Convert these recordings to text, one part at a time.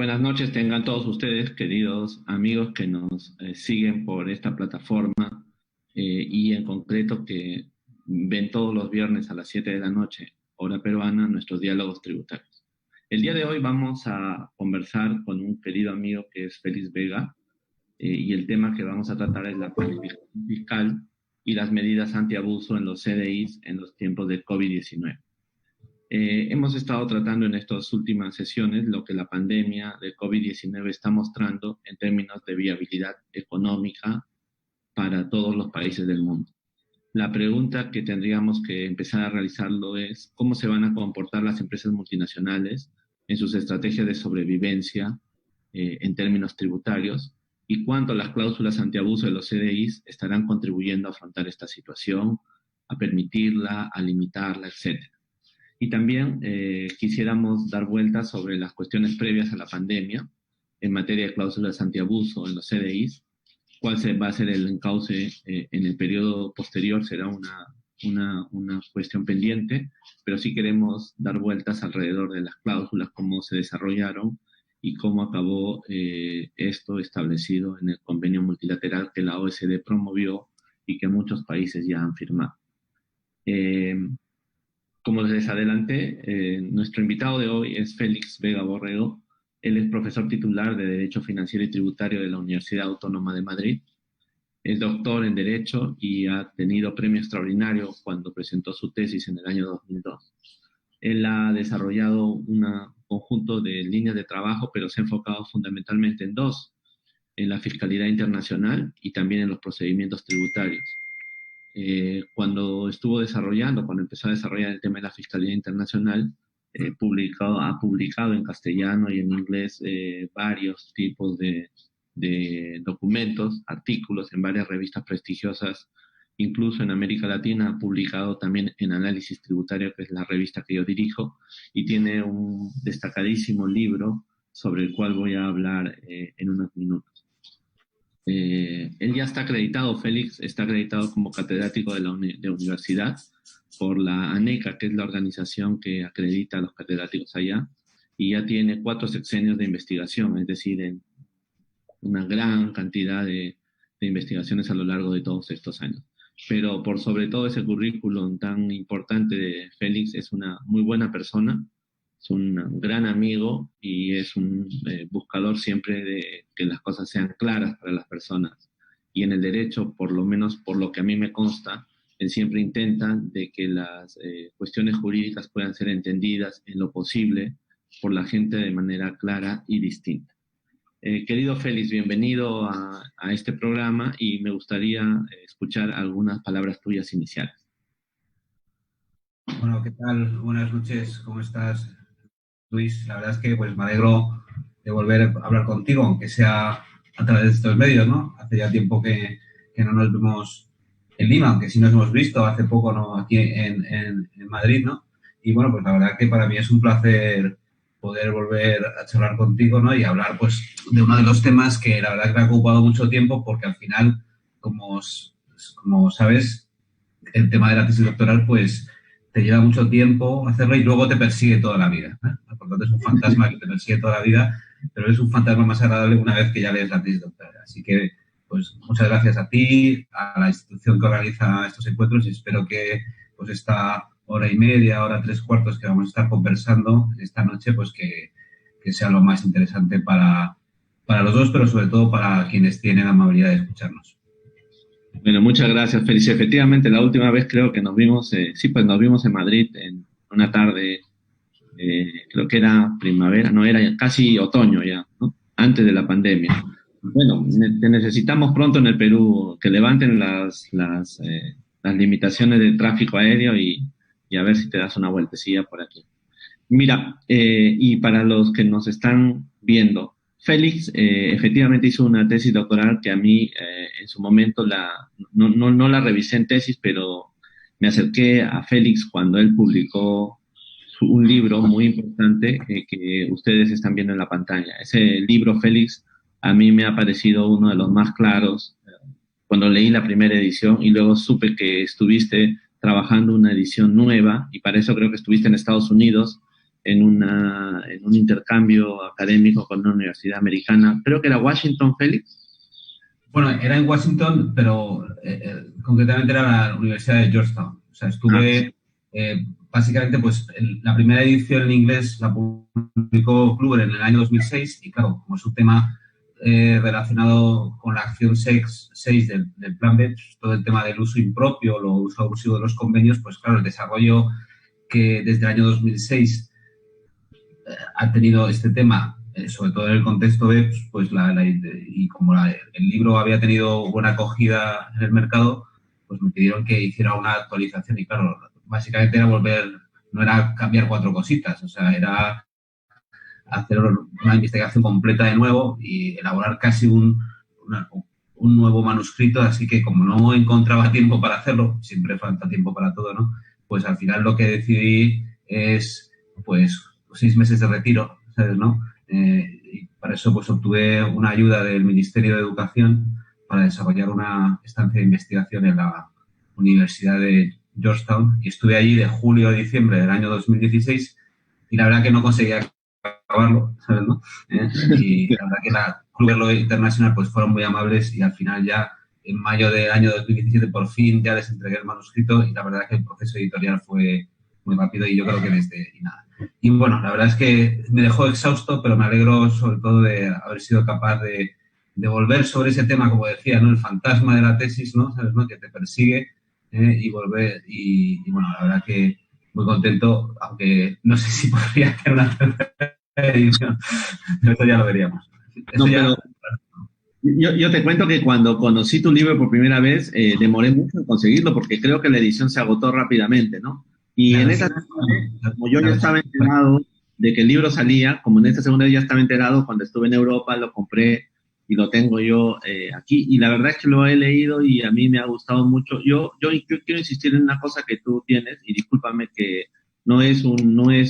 Buenas noches tengan todos ustedes, queridos amigos que nos siguen por esta plataforma y en concreto que ven todos los viernes a las 7 de la noche, hora peruana, nuestros diálogos tributarios. El día de hoy vamos a conversar con un querido amigo que es Félix Vega y el tema que vamos a tratar es la planificación fiscal y las medidas antiabuso en los CDIs en los tiempos de COVID-19. Hemos estado tratando en estas últimas sesiones lo que la pandemia de COVID-19 está mostrando en términos de viabilidad económica para todos los países del mundo. La pregunta que tendríamos que empezar a realizarlo es cómo se van a comportar las empresas multinacionales en sus estrategias de sobrevivencia en términos tributarios y cuánto las cláusulas antiabuso de los CDIs estarán contribuyendo a afrontar esta situación, a permitirla, a limitarla, etcétera. Y también quisiéramos dar vueltas sobre las cuestiones previas a la pandemia en materia de cláusulas antiabuso en los CDIs, cuál va a ser el encauce en el periodo posterior, será una cuestión pendiente, pero sí queremos dar vueltas alrededor de las cláusulas, cómo se desarrollaron y cómo acabó esto establecido en el convenio multilateral que la OECD promovió y que muchos países ya han firmado. Como les adelanté, nuestro invitado de hoy es Félix Vega Borrego. Él es profesor titular de Derecho Financiero y Tributario de la Universidad Autónoma de Madrid. Es doctor en Derecho y ha tenido premio extraordinario cuando presentó su tesis en el año 2002. Él ha desarrollado un conjunto de líneas de trabajo, pero se ha enfocado fundamentalmente en dos, en la fiscalidad internacional y también en los procedimientos tributarios. Cuando empezó a desarrollar el tema de la fiscalía internacional, ha publicado en castellano y en inglés varios tipos de documentos, artículos en varias revistas prestigiosas, incluso en América Latina ha publicado también en Análisis Tributario, que es la revista que yo dirijo, y tiene un destacadísimo libro sobre el cual voy a hablar en unos minutos. Él ya está acreditado, Félix está acreditado como catedrático de la universidad por la ANECA, que es la organización que acredita a los catedráticos allá, y ya tiene 4 sexenios de investigación, es decir, en una gran cantidad de investigaciones a lo largo de todos estos años. Pero por sobre todo ese currículum tan importante de Félix, es una muy buena persona, es un gran amigo y es un buscador siempre de que las cosas sean claras para las personas. Y en el derecho, por lo menos por lo que a mí me consta, él siempre intenta de que las cuestiones jurídicas puedan ser entendidas en lo posible por la gente de manera clara y distinta. Querido Félix, bienvenido a este programa y me gustaría escuchar algunas palabras tuyas iniciales. Bueno, ¿qué tal? Buenas noches, ¿cómo estás, Luis? La verdad es que pues me alegro de volver a hablar contigo, aunque sea a través de estos medios, ¿no? Hace ya tiempo que no nos vemos en Lima, aunque sí nos hemos visto hace poco, ¿no? Aquí en Madrid, ¿no? Y bueno, pues la verdad que para mí es un placer poder volver a charlar contigo, ¿no? Y hablar pues de uno de los temas que la verdad que me ha ocupado mucho tiempo, porque al final, como sabes, el tema de la tesis doctoral pues te lleva mucho tiempo hacerlo y luego te persigue toda la vida, ¿eh? Por lo tanto, es un fantasma que te persigue toda la vida, pero es un fantasma más agradable una vez que ya lees la tesis doctoral. Así que, pues, muchas gracias a ti, a la institución que organiza estos encuentros y espero que, pues, esta hora y media, hora 3/4 que vamos a estar conversando esta noche, pues, que sea lo más interesante para los dos, pero sobre todo para quienes tienen la amabilidad de escucharnos. Bueno, muchas gracias, Félix. Efectivamente, la última vez creo que nos vimos, pues nos vimos en Madrid en una tarde, creo que era primavera, no, era casi otoño ya, ¿no? Antes de la pandemia. Bueno, te necesitamos pronto en el Perú, que levanten las limitaciones de tráfico aéreo y a ver si te das una vueltecilla por aquí. Mira, y para los que nos están viendo, Félix efectivamente hizo una tesis doctoral que a mí en su momento no la revisé en tesis, pero me acerqué a Félix cuando él publicó un libro muy importante que ustedes están viendo en la pantalla. Ese libro, Félix, a mí me ha parecido uno de los más claros cuando leí la primera edición y luego supe que estuviste trabajando una edición nueva y para eso creo que estuviste en Estados Unidos en un intercambio académico con una universidad americana, creo que era Washington, Félix. Bueno, era en Washington, pero concretamente era la Universidad de Georgetown. O sea, estuve, básicamente, pues la primera edición en inglés la publicó Kluwer en el año 2006 y, claro, como es un tema relacionado con la acción 6 del Plan B, pues, todo el tema del uso impropio, el uso abusivo de los convenios, pues, claro, el desarrollo que desde el año 2006 ha tenido este tema, sobre todo en el contexto BEPS, pues y como el libro había tenido buena acogida en el mercado, pues me pidieron que hiciera una actualización y claro, básicamente era no era cambiar 4 cositas, o sea, era hacer una investigación completa de nuevo y elaborar casi un nuevo manuscrito, así que como no encontraba tiempo para hacerlo, siempre falta tiempo para todo, ¿no? Pues al final lo que decidí es, pues, 6 meses de retiro, ¿sabes, no? Y para eso, pues, obtuve una ayuda del Ministerio de Educación para desarrollar una estancia de investigación en la Universidad de Georgetown y estuve allí de julio a diciembre del año 2016 y la verdad que no conseguía acabarlo, ¿sabes, no? Y la verdad que la Kluwer International pues fueron muy amables y al final ya en mayo del año 2017 por fin ya les entregué el manuscrito y la verdad que el proceso editorial fue muy rápido y yo creo que y nada. Y bueno, la verdad es que me dejó exhausto, pero me alegro sobre todo de haber sido capaz de volver sobre ese tema, como decía, ¿no? El fantasma de la tesis, ¿no? ¿Sabes, no? Que te persigue y volver. Y bueno, la verdad que muy contento, aunque no sé si podría hacer una tercera edición, pero eso ya lo veríamos. No, pero yo te cuento que cuando conocí tu libro por primera vez, demoré mucho en conseguirlo porque creo que la edición se agotó rápidamente, ¿no? Y en esa como yo ya estaba enterado de que el libro salía, como en esta segunda vez ya estaba enterado, cuando estuve en Europa lo compré y lo tengo yo aquí. Y la verdad es que lo he leído y a mí me ha gustado mucho. Yo quiero insistir en una cosa que tú tienes, y discúlpame que no es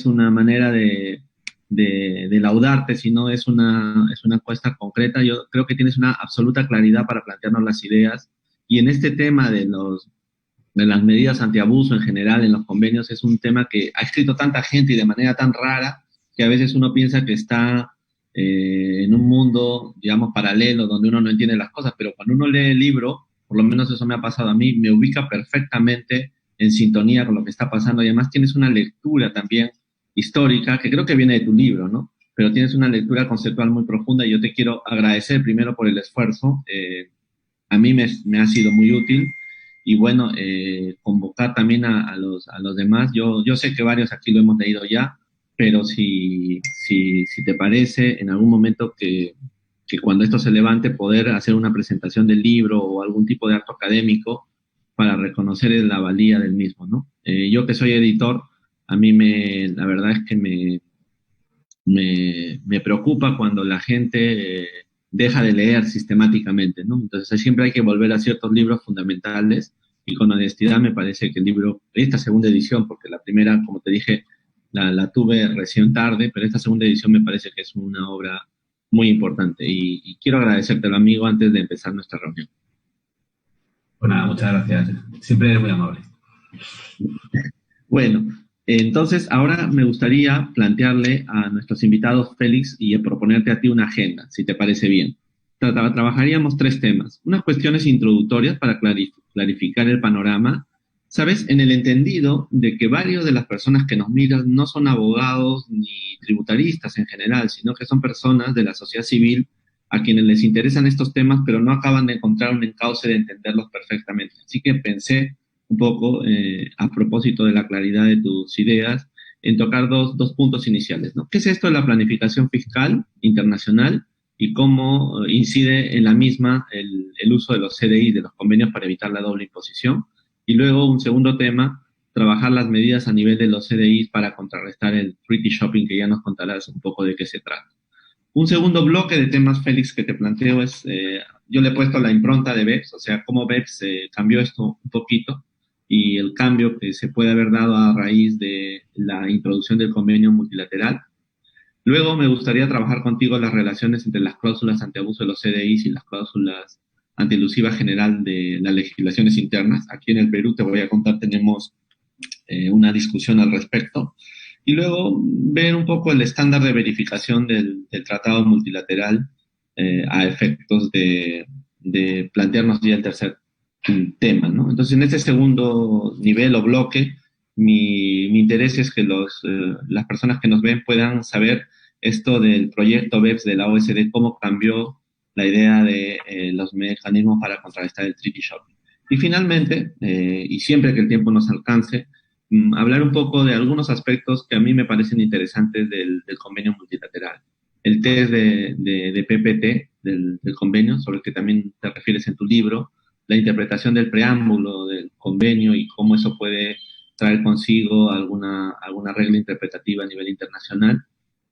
una manera de laudarte, sino es una encuesta concreta. Yo creo que tienes una absoluta claridad para plantearnos las ideas. Y en este tema de las medidas antiabuso en general en los convenios es un tema que ha escrito tanta gente y de manera tan rara que a veces uno piensa que está en un mundo, digamos, paralelo donde uno no entiende las cosas, pero cuando uno lee el libro, por lo menos eso me ha pasado a mí, me ubica perfectamente en sintonía con lo que está pasando y además tienes una lectura también histórica que creo que viene de tu libro, ¿no? Pero tienes una lectura conceptual muy profunda y yo te quiero agradecer primero por el esfuerzo. A mí me ha sido muy útil y bueno, convocar también a los demás. Yo sé que varios aquí lo hemos leído ya, pero si te parece, en algún momento que cuando esto se levante, poder hacer una presentación del libro o algún tipo de acto académico para reconocer la valía del mismo, ¿no? Yo que soy editor, a mí la verdad es que me preocupa cuando la gente deja de leer sistemáticamente, ¿no? Entonces siempre hay que volver a ciertos libros fundamentales y con honestidad me parece que el libro, esta segunda edición, porque la primera, como te dije, la tuve recién tarde, pero esta segunda edición me parece que es una obra muy importante y quiero agradecértelo, amigo, antes de empezar nuestra reunión. Pues nada, muchas gracias. Siempre eres muy amable. Bueno, entonces ahora me gustaría plantearle a nuestros invitados, Félix, y proponerte a ti una agenda, si te parece bien. Trabajaríamos 3 temas. Unas cuestiones introductorias para clarificar el panorama. ¿Sabes? En el entendido de que varios de las personas que nos miran no son abogados ni tributaristas en general, sino que son personas de la sociedad civil a quienes les interesan estos temas, pero no acaban de encontrar un encauce de entenderlos perfectamente. Así que pensé un poco, a propósito de la claridad de tus ideas, en tocar dos puntos iniciales, ¿no? ¿Qué es esto de la planificación fiscal internacional y cómo incide en la misma el uso de los CDI, de los convenios para evitar la doble imposición? Y luego un segundo tema, trabajar las medidas a nivel de los CDI para contrarrestar el treaty shopping, que ya nos contarás un poco de qué se trata. Un segundo bloque de temas, Félix, que te planteo es, yo le he puesto la impronta de BEPS, o sea, cómo BEPS cambió esto un poquito y el cambio que se puede haber dado a raíz de la introducción del convenio multilateral. Luego me gustaría trabajar contigo las relaciones entre las cláusulas antiabuso de los CDIs y las cláusulas antielusiva general de las legislaciones internas. Aquí en el Perú, te voy a contar, tenemos una discusión al respecto. y luego ver un poco el estándar de verificación del tratado multilateral a efectos de plantearnos ya el tercer tema, ¿no? Entonces, en este segundo nivel o bloque, mi interés es que las personas que nos ven puedan saber esto del proyecto BEPS de la OSD, cómo cambió la idea de los mecanismos para contrarrestar el treaty shopping. Y finalmente, y siempre que el tiempo nos alcance, hablar un poco de algunos aspectos que a mí me parecen interesantes del convenio multilateral. El test de PPT del convenio, sobre el que también te refieres en tu libro, la interpretación del preámbulo del convenio y cómo eso puede traer consigo alguna regla interpretativa a nivel internacional,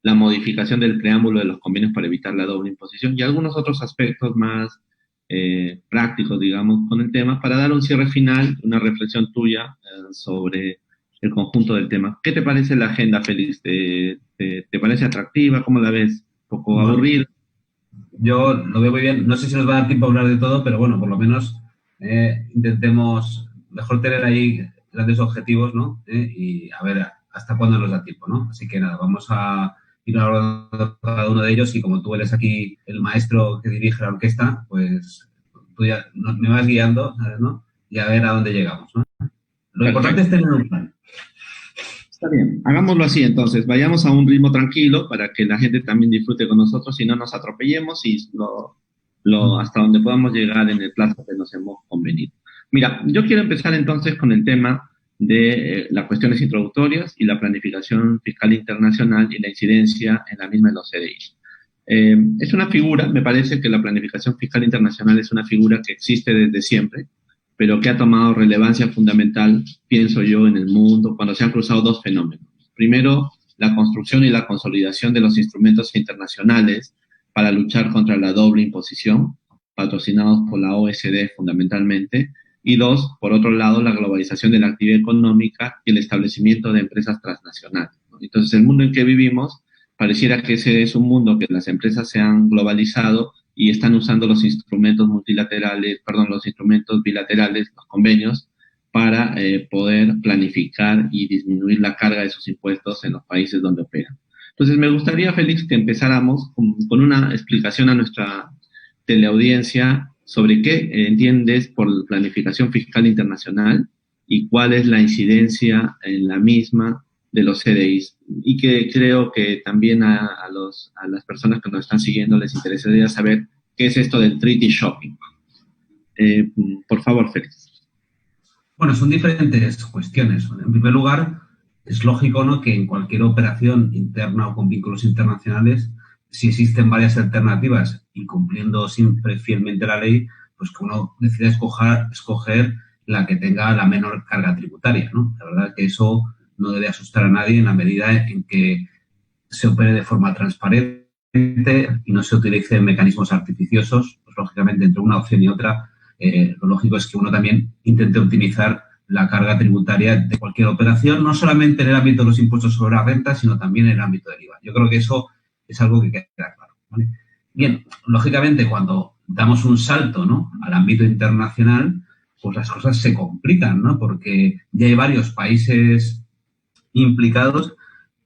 la modificación del preámbulo de los convenios para evitar la doble imposición y algunos otros aspectos más prácticos, digamos, con el tema, para dar un cierre final, una reflexión tuya sobre el conjunto del tema. ¿Qué te parece la agenda, Félix? ¿Te parece atractiva? ¿Cómo la ves? ¿Un poco aburrida? Yo lo veo muy bien. No sé si nos va a dar tiempo a hablar de todo, pero bueno, por lo menos intentemos mejor tener ahí grandes objetivos, ¿no? Y a ver hasta cuándo nos da tiempo, ¿no? Así que nada, vamos a ir hablando cada uno de ellos y como tú eres aquí el maestro que dirige la orquesta, pues tú ya me vas guiando, ¿sabes, no? Y a ver a dónde llegamos, ¿no? Lo importante es tener un plan. Está bien, hagámoslo así entonces, vayamos a un ritmo tranquilo para que la gente también disfrute con nosotros y no nos atropellemos y hasta donde podamos llegar en el plazo que nos hemos convenido. Mira, yo quiero empezar entonces con el tema de las cuestiones introductorias y la planificación fiscal internacional y la incidencia en la misma de los CDI. Es una figura, me parece que la planificación fiscal internacional es una figura que existe desde siempre, pero que ha tomado relevancia fundamental, pienso yo, en el mundo cuando se han cruzado dos fenómenos. Primero, la construcción y la consolidación de los instrumentos internacionales para luchar contra la doble imposición, patrocinados por la OSD fundamentalmente, y dos, por otro lado, la globalización de la actividad económica y el establecimiento de empresas transnacionales, ¿no? Entonces, el mundo en que vivimos pareciera que ese es un mundo que las empresas se han globalizado y están usando los instrumentos los instrumentos bilaterales, los convenios, para poder planificar y disminuir la carga de sus impuestos en los países donde operan. Entonces, me gustaría, Félix, que empezáramos con una explicación a nuestra teleaudiencia sobre qué entiendes por planificación fiscal internacional y cuál es la incidencia en la misma de los CDIs, y que creo que también a las personas que nos están siguiendo les interesaría saber qué es esto del treaty shopping. Por favor, Félix. Bueno, son diferentes cuestiones. En primer lugar, es lógico, ¿no?, que en cualquier operación interna o con vínculos internacionales, si existen varias alternativas y cumpliendo siempre fielmente la ley, pues que uno decida escoger la que tenga la menor carga tributaria, ¿no? La verdad es que eso no debe asustar a nadie en la medida en que se opere de forma transparente y no se utilicen mecanismos artificiosos. Pues, lógicamente, entre una opción y otra, lo lógico es que uno también intente optimizar la carga tributaria de cualquier operación, no solamente en el ámbito de los impuestos sobre la renta, sino también en el ámbito del IVA. Yo creo que eso es algo que queda claro, ¿vale? Bien, lógicamente, cuando damos un salto, ¿no?, al ámbito internacional, pues las cosas se complican, ¿no?, porque ya hay varios países implicados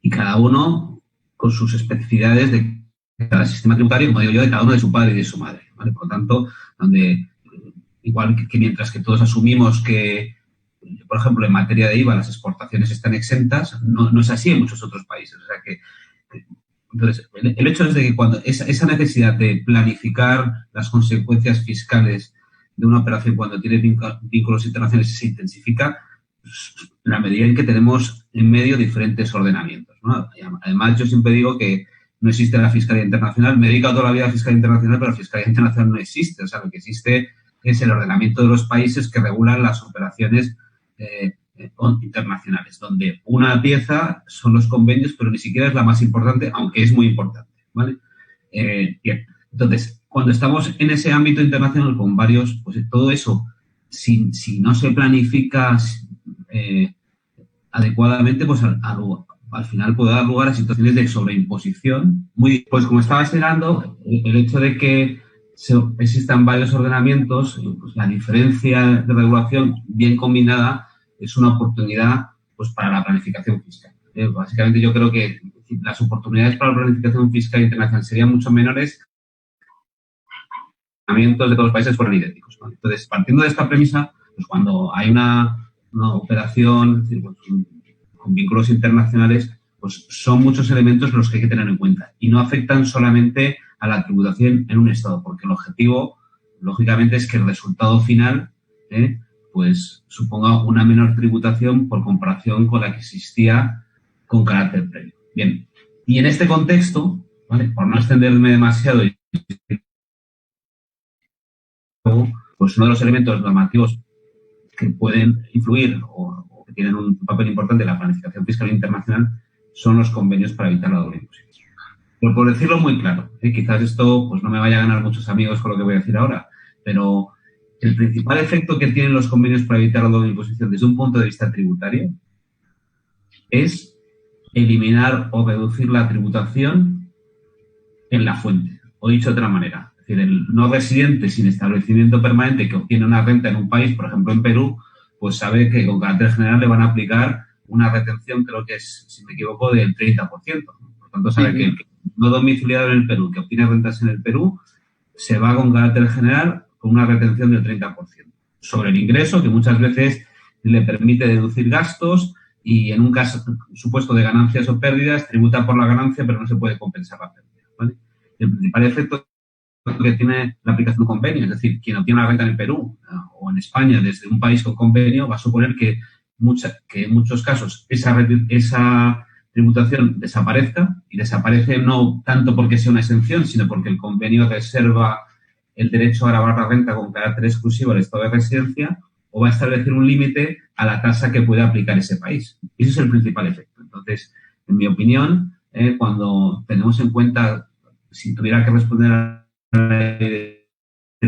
y cada uno con sus especificidades de cada sistema tributario, como digo yo, de cada uno de su padre y de su madre, ¿vale? Por lo tanto, donde igual que mientras que todos asumimos que, por ejemplo, en materia de IVA las exportaciones están exentas, no es así en muchos otros países. O sea que entonces, el hecho es de que cuando esa necesidad de planificar las consecuencias fiscales de una operación cuando tiene vínculos internacionales se intensifica, en la medida en que tenemos en medio diferentes ordenamientos, ¿no? Además, yo siempre digo que no existe la fiscalía internacional. Me he dedicado toda la vida a la fiscalía internacional, pero la fiscalía internacional no existe. O sea, lo que existe es el ordenamiento de los países que regulan las operaciones internacionales, donde una pieza son los convenios, pero ni siquiera es la más importante, aunque es muy importante, ¿vale? Bien, entonces, cuando estamos en ese ámbito internacional con varios, pues todo eso, si no se planifica adecuadamente, pues al final puede dar lugar a situaciones de sobreimposición. Pues como estaba señalando, el hecho de que existan varios ordenamientos, pues la diferencia de regulación bien combinada es una oportunidad, pues, para la planificación fiscal. básicamente yo creo que las oportunidades para la planificación fiscal internacional serían mucho menores de todos los países fueran idénticos, ¿no? Entonces, partiendo de esta premisa, pues cuando hay una operación, es decir, pues, con vínculos internacionales, pues son muchos elementos los que hay que tener en cuenta y no afectan solamente a la tributación en un Estado, porque el objetivo, lógicamente, es que el resultado final pues suponga una menor tributación por comparación con la que existía con carácter previo. Bien, y en este contexto, ¿vale?, por no extenderme demasiado, pues uno de los elementos normativos que pueden influir o que tienen un papel importante en la planificación fiscal internacional son los convenios para evitar la doble imposición. Pero por decirlo muy claro, quizás esto pues no me vaya a ganar muchos amigos con lo que voy a decir ahora, pero el principal efecto que tienen los convenios para evitar la doble imposición desde un punto de vista tributario es eliminar o reducir la tributación en la fuente. O dicho de otra manera, es decir, el no residente sin establecimiento permanente que obtiene una renta en un país, por ejemplo en Perú, pues sabe que con carácter general le van a aplicar una retención, creo que es, si me equivoco, del 30%. Por tanto, sabe que el no domiciliado en el Perú, que obtiene rentas en el Perú, se va con carácter general con una retención del 30% sobre el ingreso, que muchas veces le permite deducir gastos y en un caso supuesto de ganancias o pérdidas, tributa por la ganancia, pero no se puede compensar la pérdida, ¿vale? El principal efecto que tiene la aplicación de un convenio, es decir, quien obtiene una renta en el Perú o en España desde un país con convenio, va a suponer que en muchos casos esa tributación desaparezca, y desaparece no tanto porque sea una exención, sino porque el convenio reserva el derecho a gravar la renta con carácter exclusivo al estado de residencia, o va a establecer un límite a la tasa que puede aplicar ese país. Ese es el principal efecto. Entonces, en mi opinión, cuando tenemos en cuenta, si tuviera que responder a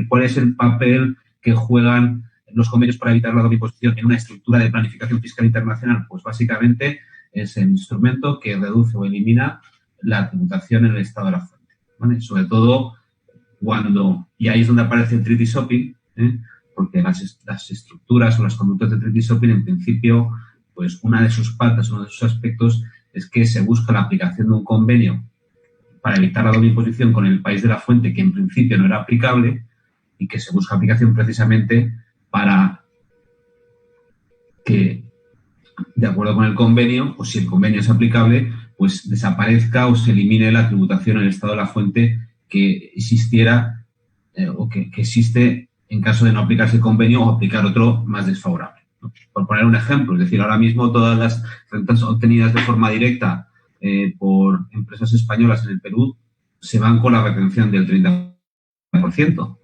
cuál es el papel que juegan los convenios para evitar la doble imposición en una estructura de planificación fiscal internacional, pues básicamente es el instrumento que reduce o elimina la tributación en el estado de la fuente, ¿vale? Sobre todo cuando, y ahí es donde aparece el treaty shopping, porque las estructuras o las conductas de treaty shopping, en principio, pues una de sus patas, uno de sus aspectos, es que se busca la aplicación de un convenio para evitar la doble imposición con el país de la fuente, que en principio no era aplicable, y que se busca aplicación precisamente para que, de acuerdo con el convenio, o si el convenio es aplicable, pues desaparezca o se elimine la tributación en el estado de la fuente que existiera o que existe en caso de no aplicarse el convenio o aplicar otro más desfavorable, ¿no? Por poner un ejemplo, es decir, ahora mismo todas las rentas obtenidas de forma directa por empresas españolas en el Perú se van con la retención del 30%, ¿no?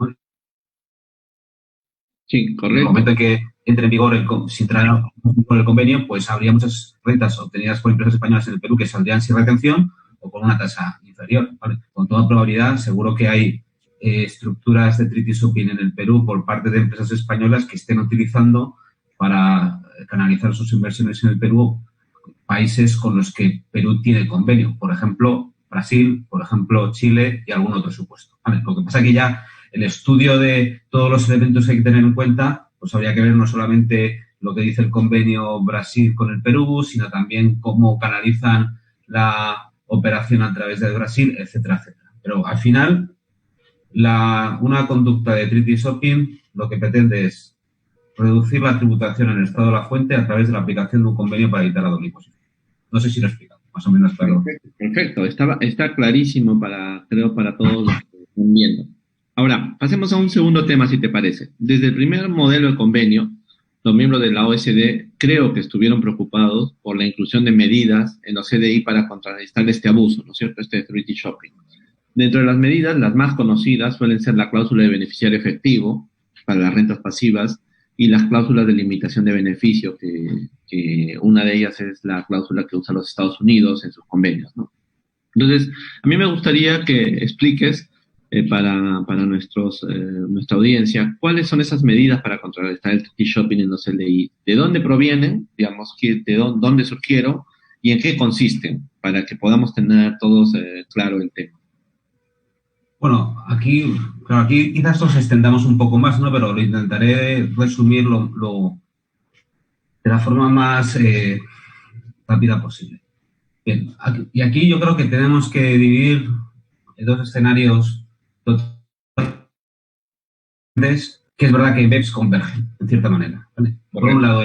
Sí, correcto. En el momento en que entre en vigor si entrara por el convenio, pues habría muchas rentas obtenidas por empresas españolas en el Perú que saldrían sin retención o con una tasa inferior, ¿vale? Con toda probabilidad, seguro que hay estructuras de treaty shopping en el Perú por parte de empresas españolas que estén utilizando para canalizar sus inversiones en el Perú países con los que Perú tiene convenio. Por ejemplo, Brasil, por ejemplo, Chile y algún otro supuesto, ¿vale? Lo que pasa es que ya el estudio de todos los elementos que hay que tener en cuenta, pues habría que ver no solamente lo que dice el convenio Brasil con el Perú, sino también cómo canalizan la operación a través de Brasil, etcétera, etcétera. Pero al final, una conducta de treaty shopping lo que pretende es reducir la tributación en el estado de la fuente a través de la aplicación de un convenio para evitar la doble imposición. No sé si lo he explicado, más o menos claro. Perfecto. Está clarísimo creo, para todos los que están viendo. Ahora, pasemos a un segundo tema, si te parece. Desde el primer modelo de convenio, los miembros de la OECD creo que estuvieron preocupados por la inclusión de medidas en los CDI para contrarrestar este abuso, ¿no es cierto?, este treaty shopping. Dentro de las medidas, las más conocidas suelen ser la cláusula de beneficiario efectivo para las rentas pasivas y las cláusulas de limitación de beneficio, que una de ellas es la cláusula que usa los Estados Unidos en sus convenios, ¿no? Entonces, a mí me gustaría que expliques para nuestra audiencia cuáles son esas medidas para contrarrestar el treaty shopping en los CDI, de dónde provienen, digamos, dónde surgieron y en qué consisten, para que podamos tener todos claro el tema. Bueno, aquí quizás nos extendamos un poco más, ¿no? Pero lo intentaré resumir de la forma más rápida posible. Bien, y aquí yo creo que tenemos que dividir en dos escenarios totalmente, que es verdad que BEPS convergen, en cierta manera. ¿Vale? Por un lado,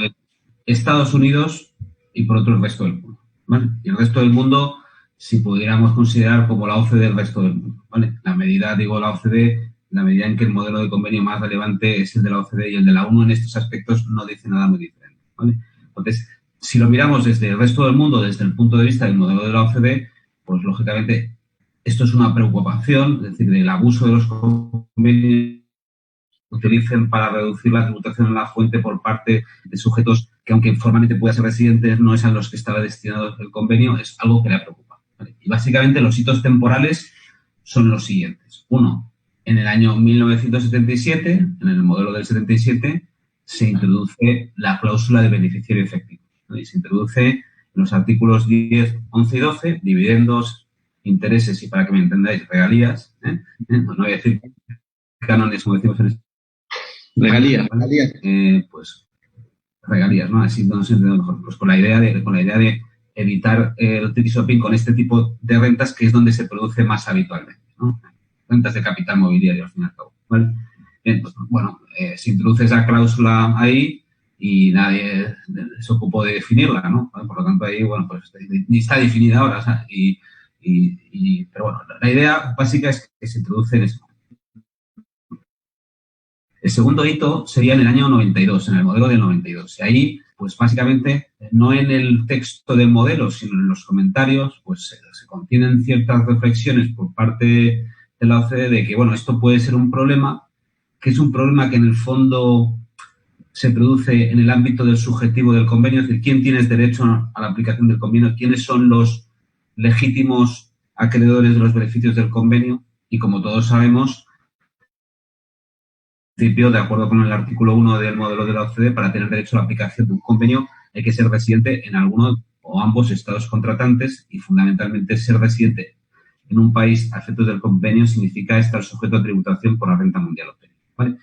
Estados Unidos y por otro el resto del mundo. ¿Vale? Y el resto del mundo, si pudiéramos considerar como la OCDE el resto del mundo. ¿Vale? La medida, digo la OCDE, la medida en que el modelo de convenio más relevante es el de la OCDE y el de la ONU en estos aspectos no dice nada muy diferente. ¿Vale? Entonces, si lo miramos desde el resto del mundo, desde el punto de vista del modelo de la OCDE, pues lógicamente esto es una preocupación, es decir, del abuso de los convenios utilicen para reducir la tributación en la fuente por parte de sujetos que, aunque formalmente puedan ser residentes, no es a los que estaba destinado el convenio, es algo que le preocupa. ¿Vale? Y básicamente los hitos temporales son los siguientes. Uno, en el año 1977, en el modelo del 77, se introduce la cláusula de beneficiario efectivo. ¿Vale? Y se introduce en los artículos 10, 11 y 12, dividendos, intereses y, para que me entendáis, regalías. No voy a decir cánones, como decimos en Regalías. Pues regalías, ¿no? Así no se entiende mejor. Pues con la idea de evitar el tricky shopping con este tipo de rentas, que es donde se produce más habitualmente, ¿no? Rentas de capital mobiliario, al fin y al cabo, ¿vale? Bien, pues, bueno, se introduce esa cláusula ahí y nadie se ocupó de definirla, ¿no? Por lo tanto, ahí, bueno, pues ni está definida ahora, ¿sabes? Pero bueno, la idea básica es que se introduce en eso. El segundo hito sería en el año 92, en el modelo del 92. Y ahí, pues básicamente, no en el texto del modelo, sino en los comentarios, pues se contienen ciertas reflexiones por parte de la OCDE de que, bueno, esto puede ser un problema, que es un problema que en el fondo se produce en el ámbito del subjetivo del convenio, es decir, quién tiene derecho a la aplicación del convenio, quiénes son los legítimos acreedores de los beneficios del convenio, y como todos sabemos, de acuerdo con el artículo 1 del modelo de la OCDE, para tener derecho a la aplicación de un convenio hay que ser residente en alguno o ambos estados contratantes y, fundamentalmente, ser residente en un país a efectos del convenio significa estar sujeto a tributación por la renta mundial obtenida. ¿Vale?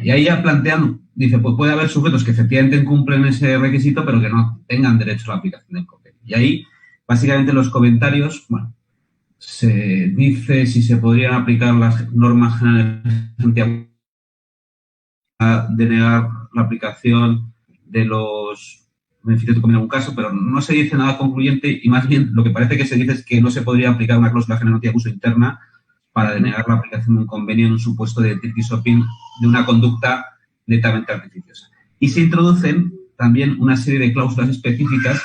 Y ahí ya plantean, dice, pues puede haber sujetos que efectivamente cumplen ese requisito, pero que no tengan derecho a la aplicación del convenio. Y ahí, básicamente, los comentarios, bueno, se dice si se podrían aplicar las normas generales denegar la aplicación de los beneficios de convenio en algún caso, pero no se dice nada concluyente y más bien lo que parece que se dice es que no se podría aplicar una cláusula general de abuso interna para denegar la aplicación de un convenio en un supuesto de tricky shopping de una conducta netamente artificiosa. Y se introducen también una serie de cláusulas específicas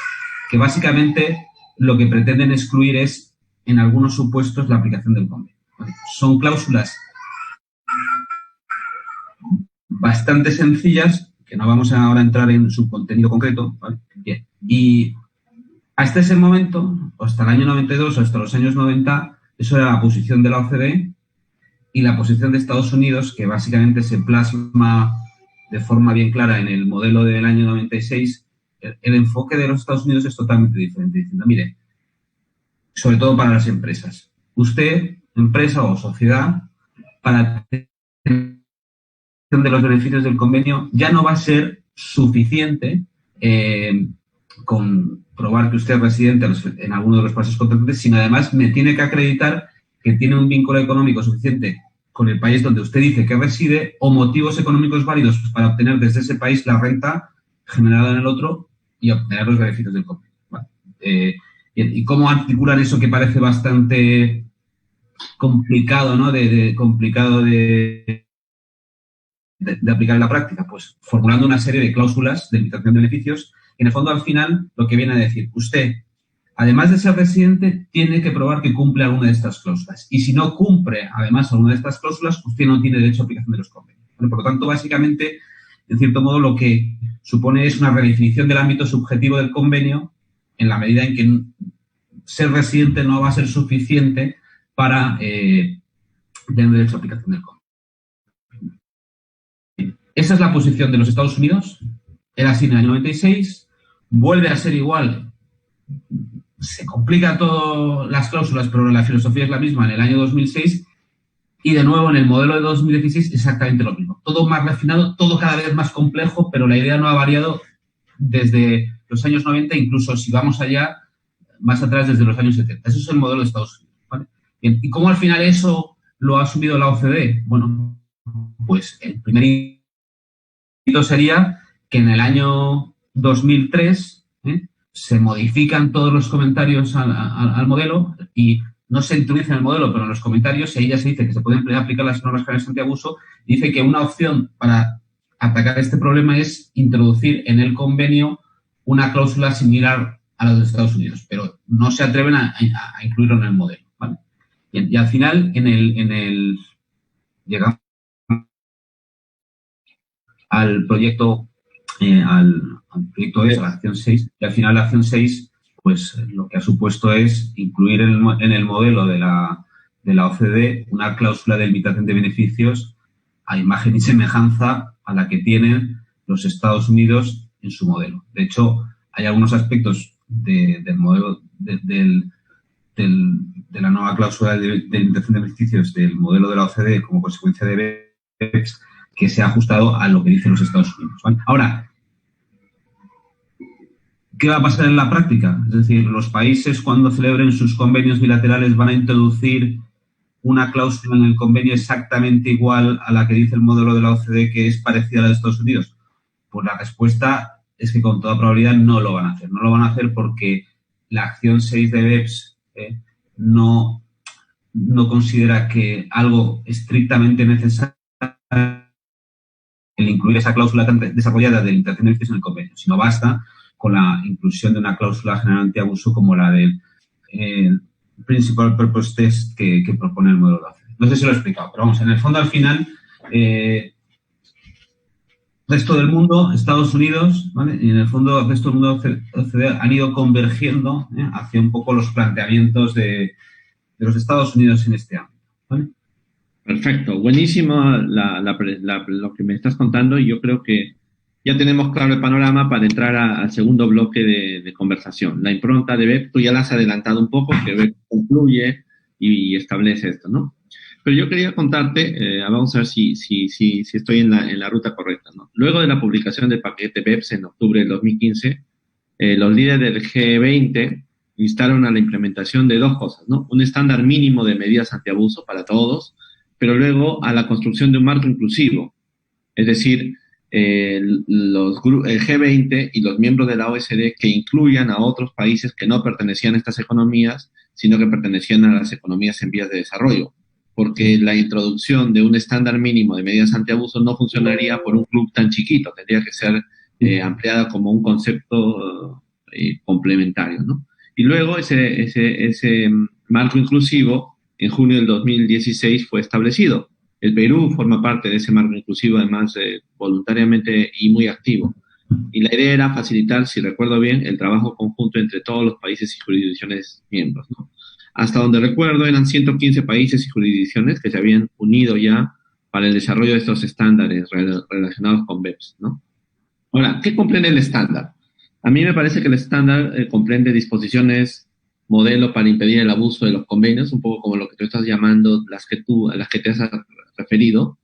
que básicamente lo que pretenden excluir es, en algunos supuestos, la aplicación del convenio. Son cláusulas bastante sencillas, que no vamos ahora a entrar en su contenido concreto, ¿vale? Bien. Y hasta ese momento, hasta el año 92 o hasta los años 90, eso era la posición de la OCDE y la posición de Estados Unidos, que básicamente se plasma de forma bien clara en el modelo del año 96. El enfoque de los Estados Unidos es totalmente diferente, diciendo, mire, sobre todo para las empresas, usted, empresa o sociedad, para de los beneficios del convenio ya no va a ser suficiente con probar que usted es residente en alguno de los países contratantes, sino además me tiene que acreditar que tiene un vínculo económico suficiente con el país donde usted dice que reside o motivos económicos válidos para obtener desde ese país la renta generada en el otro y obtener los beneficios del convenio. ¿Vale? ¿Y cómo articulan eso que parece bastante complicado, ¿no? Complicado de aplicar en la práctica? Pues formulando una serie de cláusulas de limitación de beneficios que, en el fondo, al final, lo que viene a decir, usted, además de ser residente, tiene que probar que cumple alguna de estas cláusulas. Y si no cumple, además, alguna de estas cláusulas, usted no tiene derecho a aplicación de los convenios. ¿Vale? Por lo tanto, básicamente, en cierto modo, lo que supone es una redefinición del ámbito subjetivo del convenio en la medida en que ser residente no va a ser suficiente para tener derecho a aplicación del convenio. Esa es la posición de los Estados Unidos. Era así en el año 96. Vuelve a ser igual. Se complica todo las cláusulas, pero la filosofía es la misma en el año 2006. Y de nuevo en el modelo de 2016 exactamente lo mismo. Todo más refinado, todo cada vez más complejo, pero la idea no ha variado desde los años 90. Incluso si vamos allá, más atrás desde los años 70. Eso es el modelo de Estados Unidos, ¿vale? ¿Y cómo al final eso lo ha asumido la OCDE? Bueno, pues el primer hito sería que en el año 2003 se modifican todos los comentarios al modelo y no se introduce en el modelo, pero en los comentarios ahí ya se dice que se pueden aplicar las normas generales antiabuso. Dice que una opción para atacar este problema es introducir en el convenio una cláusula similar a la de Estados Unidos, pero no se atreven a incluirlo en el modelo, ¿vale? Y al final, llegamos al proyecto, al proyecto a la acción 6, y al final la acción 6, pues lo que ha supuesto es incluir en el modelo de la OCDE una cláusula de limitación de beneficios a imagen y semejanza a la que tienen los Estados Unidos en su modelo. De hecho, hay algunos aspectos del modelo de la nueva cláusula de limitación de beneficios del modelo de la OCDE como consecuencia de BEPS que se ha ajustado a lo que dicen los Estados Unidos, ¿vale? Ahora, ¿qué va a pasar en la práctica? Es decir, los países cuando celebren sus convenios bilaterales van a introducir una cláusula en el convenio exactamente igual a la que dice el modelo de la OCDE que es parecida a la de Estados Unidos. Pues la respuesta es que con toda probabilidad no lo van a hacer. No lo van a hacer porque la acción 6 de BEPS no considera que algo estrictamente necesario el incluir esa cláusula tan desarrollada de limitación de beneficios en el convenio, sino basta con la inclusión de una cláusula general antiabuso como la del Principal Purpose Test que propone el modelo de OCDE. No sé si lo he explicado, pero vamos, en el fondo al final resto del mundo, Estados Unidos, ¿vale? Y en el fondo el resto del mundo OCDE han ido convergiendo hacia un poco los planteamientos de los Estados Unidos en este ámbito, ¿vale? Perfecto, buenísimo lo que me estás contando y yo creo que ya tenemos claro el panorama para entrar al segundo bloque de conversación. La impronta de BEPS, tú ya la has adelantado un poco, que BEPS concluye y establece esto, ¿no? Pero yo quería contarte, vamos a ver si estoy en la ruta correcta, ¿no? Luego de la publicación del paquete BEPS en octubre del 2015, los líderes del G20 instaron a la implementación de dos cosas, ¿no? Un estándar mínimo de medidas antiabuso para todos, pero luego a la construcción de un marco inclusivo. Es decir, el G20 y los miembros de la OECD que incluyan a otros países que no pertenecían a estas economías, sino que pertenecían a las economías en vías de desarrollo. Porque la introducción de un estándar mínimo de medidas antiabuso no funcionaría por un club tan chiquito, tendría que ser ampliada como un concepto complementario, ¿no? Y luego ese marco inclusivo en junio del 2016 fue establecido. El Perú forma parte de ese marco inclusivo, además voluntariamente y muy activo. Y la idea era facilitar, si recuerdo bien, el trabajo conjunto entre todos los países y jurisdicciones miembros, ¿no? Hasta donde recuerdo eran 115 países y jurisdicciones que se habían unido ya para el desarrollo de estos estándares relacionados con BEPS, ¿no? Ahora, ¿qué comprende el estándar? A mí me parece que el estándar comprende disposiciones modelo para impedir el abuso de los convenios, un poco como lo que tú estás llamando, a las que te has referido,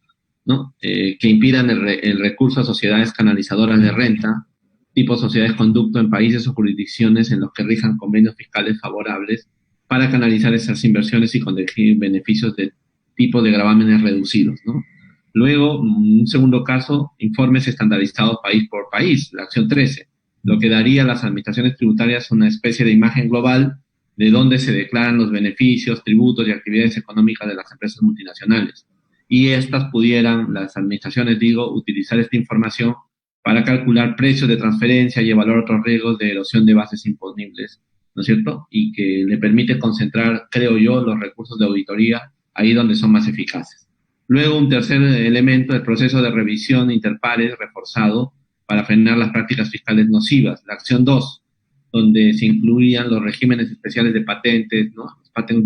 ¿no? Que impidan el recurso a sociedades canalizadoras de renta, tipo sociedades conducto en países o jurisdicciones en los que rijan convenios fiscales favorables para canalizar esas inversiones y conseguir beneficios de tipo de gravámenes reducidos, ¿no? Luego, un segundo caso, informes estandarizados país por país, la acción 13, lo que daría a las administraciones tributarias una especie de imagen global de dónde se declaran los beneficios, tributos y actividades económicas de las empresas multinacionales. Y estas pudieran, las administraciones, utilizar esta información para calcular precios de transferencia y evaluar otros riesgos de erosión de bases imponibles, ¿no es cierto? Y que le permite concentrar, creo yo, los recursos de auditoría ahí donde son más eficaces. Luego, un tercer elemento, el proceso de revisión interpares reforzado para frenar las prácticas fiscales nocivas. La acción 2, donde se incluían los regímenes especiales de patentes, ¿no? Patent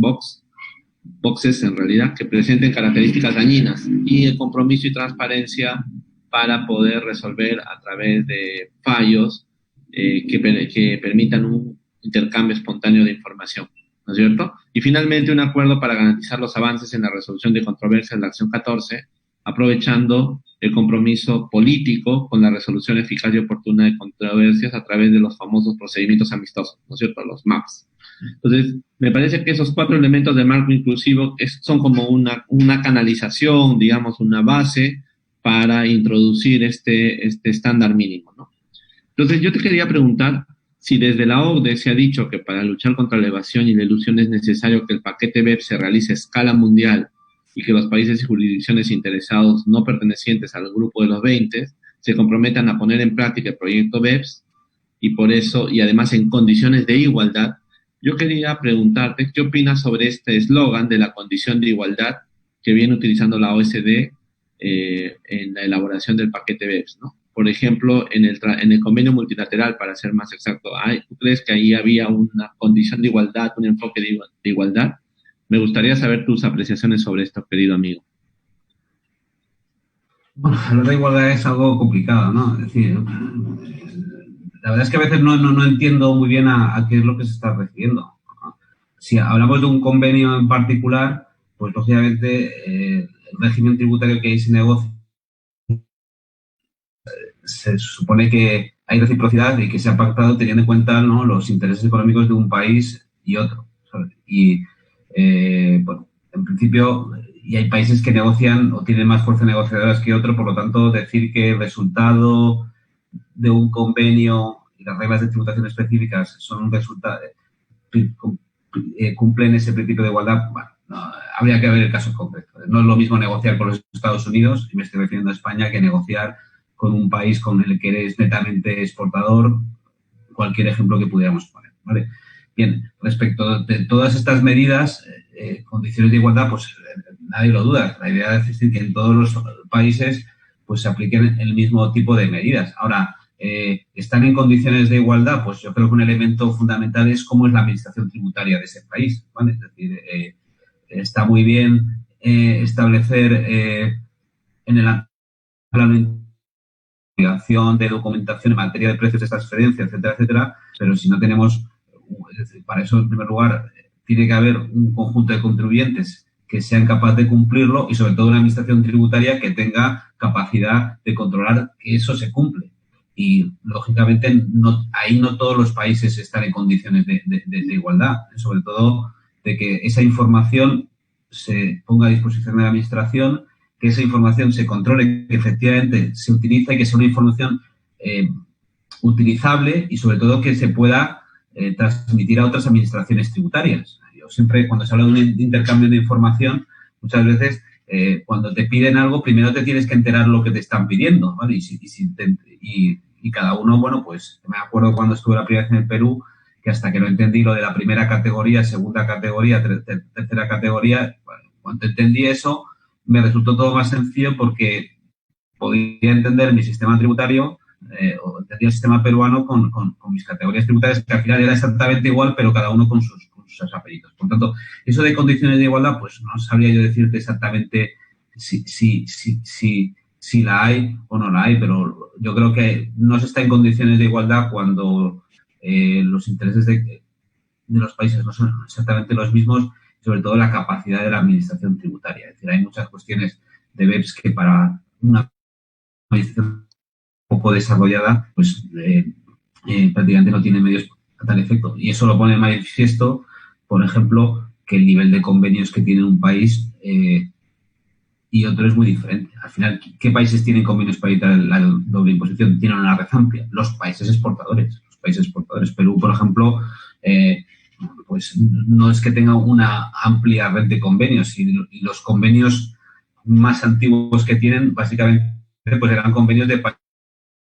boxes en realidad, que presenten características dañinas, y el compromiso y transparencia para poder resolver a través de fallos que permitan un intercambio espontáneo de información, ¿no es cierto? Y finalmente un acuerdo para garantizar los avances en la resolución de controversias, la acción 14, aprovechando el compromiso político con la resolución eficaz y oportuna de controversias a través de los famosos procedimientos amistosos, ¿no es cierto?, los MAPs. Entonces, me parece que esos 4 elementos del marco inclusivo son como una canalización, digamos, una base para introducir este estándar mínimo, ¿no? Entonces, yo te quería preguntar si desde la OCDE se ha dicho que para luchar contra la evasión y la ilusión es necesario que el paquete BEPS se realice a escala mundial y que los países y jurisdicciones interesados no pertenecientes al grupo de los 20 se comprometan a poner en práctica el proyecto BEPS y por eso, y además en condiciones de igualdad. Yo quería preguntarte, ¿qué opinas sobre este eslogan de la condición de igualdad que viene utilizando la OECD en la elaboración del paquete BEPS, ¿no? Por ejemplo, en el convenio multilateral, para ser más exacto, ¿tú crees que ahí había una condición de igualdad, un enfoque de igualdad? Me gustaría saber tus apreciaciones sobre esto, querido amigo. Bueno, hablar de igualdad es algo complicado, ¿no? Es decir, la verdad es que a veces no entiendo muy bien a qué es lo que se está refiriendo. Si hablamos de un convenio en particular, pues lógicamente el régimen tributario que ahí se negocia se supone que hay reciprocidad y que se ha pactado teniendo en cuenta, ¿no?, los intereses económicos de un país y otro, ¿sabes? Y, bueno, en principio, y hay países que negocian o tienen más fuerza negociadora que otro, por lo tanto, decir que el resultado de un convenio y las reglas de tributación específicas son un resultado, cumplen ese principio de igualdad, bueno, no, habría que ver el caso concreto. No es lo mismo negociar con los Estados Unidos, y me estoy refiriendo a España, que negociar con un país con el que eres netamente exportador, cualquier ejemplo que pudiéramos poner, ¿vale? Bien, respecto de todas estas medidas, condiciones de igualdad, pues nadie lo duda. La idea es decir que en todos los países pues se apliquen el mismo tipo de medidas. Ahora, ¿están en condiciones de igualdad? Pues yo creo que un elemento fundamental es cómo es la administración tributaria de ese país, ¿vale? Es decir, está muy bien establecer en el plano obligación de documentación en materia de precios de transferencia, etcétera, etcétera, pero si no tenemos, es decir, para eso, en primer lugar, tiene que haber un conjunto de contribuyentes que sean capaces de cumplirlo y, sobre todo, una administración tributaria que tenga capacidad de controlar que eso se cumple. Y, lógicamente, ahí no todos los países están en condiciones de igualdad, sobre todo de que esa información se ponga a disposición de la administración, que esa información se controle, que efectivamente se utiliza y que sea una información utilizable y, sobre todo, que se pueda transmitir a otras administraciones tributarias. Yo siempre, cuando se habla de un intercambio de información, muchas veces cuando te piden algo, primero te tienes que enterar lo que te están pidiendo, ¿vale? Y cada uno, bueno, pues me acuerdo cuando estuve la primera vez en el Perú, que hasta que no entendí lo de la primera categoría, segunda categoría, tercera categoría, bueno, cuando entendí eso, me resultó todo más sencillo porque podía entender mi sistema tributario o entendía el sistema peruano con mis categorías tributarias, que al final era exactamente igual, pero cada uno con sus apellidos. Por tanto, eso de condiciones de igualdad, pues no sabría yo decirte exactamente si la hay o no la hay, pero yo creo que no se está en condiciones de igualdad cuando los intereses de los países no son exactamente los mismos, sobre todo la capacidad de la administración tributaria. Es decir, hay muchas cuestiones de BEPS que para una administración poco desarrollada, pues prácticamente no tiene medios a tal efecto. Y eso lo pone en manifiesto, por ejemplo, que el nivel de convenios que tiene un país y otro es muy diferente. Al final, ¿qué países tienen convenios para evitar la doble imposición? Tienen una red amplia. Los países exportadores. Perú, por ejemplo, pues no es que tenga una amplia red de convenios, y los convenios más antiguos que tienen, básicamente, pues eran convenios de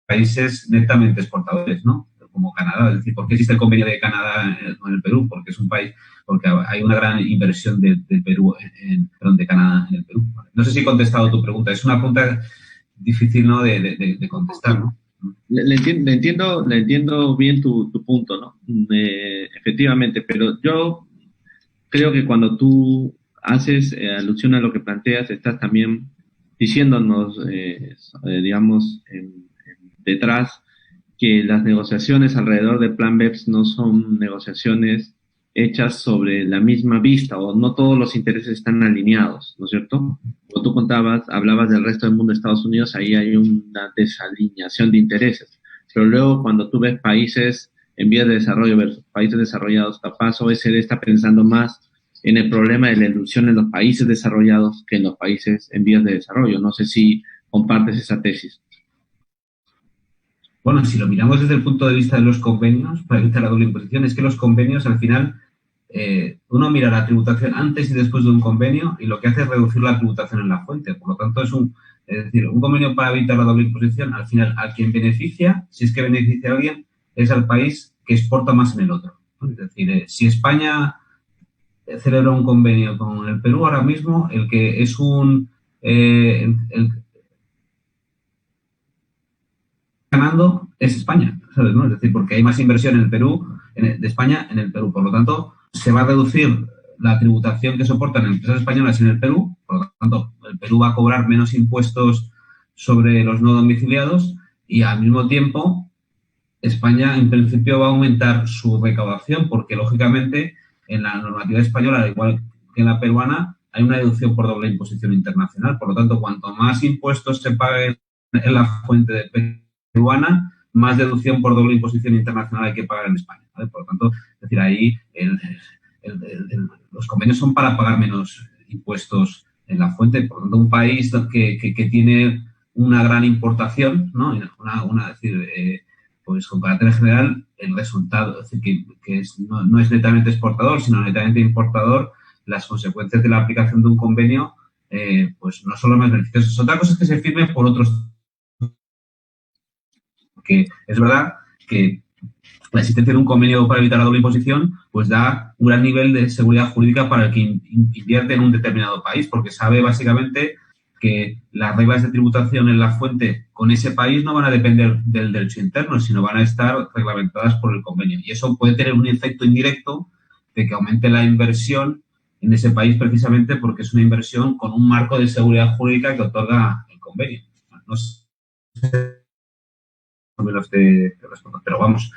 países netamente exportadores, ¿no? Como Canadá. Es decir, ¿por qué existe el convenio de Canadá con el Perú? Porque es un país, porque hay una gran inversión del Perú, de Canadá en el Perú. No sé si he contestado tu pregunta. Es una pregunta difícil, ¿no?, de contestar, ¿no? Le entiendo bien tu punto, ¿no? Efectivamente, pero yo creo que cuando tú haces alusión a lo que planteas, estás también diciéndonos, digamos, detrás, que las negociaciones alrededor del Plan BEPS no son negociaciones hechas sobre la misma vista, o no todos los intereses están alineados, ¿no es cierto? Como tú hablabas del resto del mundo de Estados Unidos, ahí hay una desalineación de intereses. Pero luego, cuando tú ves países en vías de desarrollo versus países desarrollados, capaz OECD está pensando más en el problema de la ilusión en los países desarrollados que en los países en vías de desarrollo. No sé si compartes esa tesis. Bueno, si lo miramos desde el punto de vista de los convenios, para evitar la doble imposición, es que los convenios al final, uno mira la tributación antes y después de un convenio y lo que hace es reducir la tributación en la fuente. Por lo tanto, es decir, un convenio para evitar la doble imposición, al final, a quien beneficia, si es que beneficia a alguien, es al país que exporta más en el otro. Es decir, si España celebra un convenio con el Perú ahora mismo, el que es ganando es España, ¿sabes? ¿No? Es decir, porque hay más inversión en el Perú, de España en el Perú. Por lo tanto, se va a reducir la tributación que soportan empresas españolas en el Perú. Por lo tanto, el Perú va a cobrar menos impuestos sobre los no domiciliados y al mismo tiempo España en principio va a aumentar su recaudación porque lógicamente en la normativa española, al igual que en la peruana, hay una deducción por doble imposición internacional. Por lo tanto, cuanto más impuestos se paguen en la fuente de peruana, más deducción por doble imposición internacional hay que pagar en España, ¿vale? Por lo tanto, es decir, ahí los convenios son para pagar menos impuestos en la fuente. Por lo tanto, un país que tiene una gran importación, ¿no? Es decir, pues con carácter general, el resultado, es decir, no es netamente exportador, sino netamente importador, las consecuencias de la aplicación de un convenio, pues no son los más beneficiosos. Otra cosa es que se firme por otros. Porque es verdad que la existencia de un convenio para evitar la doble imposición pues da un gran nivel de seguridad jurídica para el que invierte en un determinado país, porque sabe básicamente que las reglas de tributación en la fuente con ese país no van a depender del derecho interno, sino van a estar reglamentadas por el convenio. Y eso puede tener un efecto indirecto de que aumente la inversión en ese país precisamente porque es una inversión con un marco de seguridad jurídica que otorga el convenio. No sé pero vamos,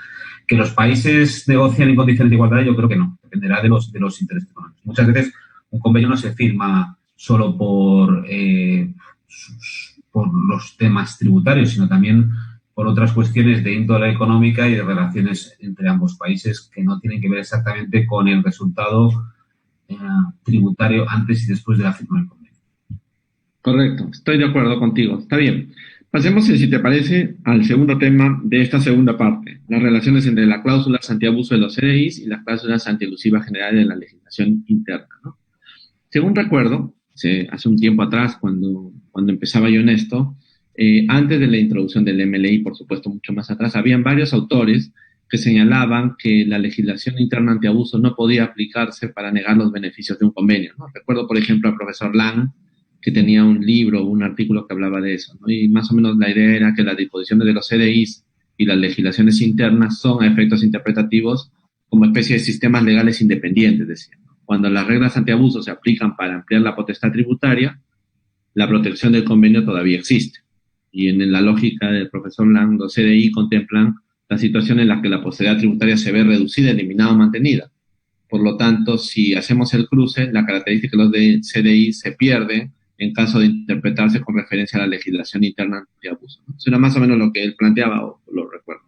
que los países negocian en condiciones de igualdad, yo creo que no, dependerá de los intereses económicos. Muchas veces un convenio no se firma solo por los temas tributarios, sino también por otras cuestiones de índole económica y de relaciones entre ambos países que no tienen que ver exactamente con el resultado tributario antes y después de la firma del convenio. Correcto, estoy de acuerdo contigo. Está bien. Pasemos, si te parece, al segundo tema de esta segunda parte, las relaciones entre las cláusulas antiabuso de los CDIs y las cláusulas antielusivas generales de la legislación interna, ¿no? Según recuerdo, hace un tiempo atrás, cuando empezaba yo en esto, antes de la introducción del MLI, por supuesto, mucho más atrás, habían varios autores que señalaban que la legislación interna antiabuso no podía aplicarse para negar los beneficios de un convenio, ¿no? Recuerdo, por ejemplo, al profesor Lang, que tenía un libro o un artículo que hablaba de eso, ¿no? Y más o menos la idea era que las disposiciones de los CDIs y las legislaciones internas son a efectos interpretativos como especie de sistemas legales independientes, decían, ¿no? Cuando las reglas antiabuso se aplican para ampliar la potestad tributaria, la protección del convenio todavía existe. Y en la lógica del profesor Lang, los CDI contemplan la situación en la que la potestad tributaria se ve reducida, eliminada o mantenida. Por lo tanto, si hacemos el cruce, la característica de los de CDI se pierde en caso de interpretarse con referencia a la legislación interna antiabuso, ¿no? Eso era más o menos lo que él planteaba, o lo recuerdo.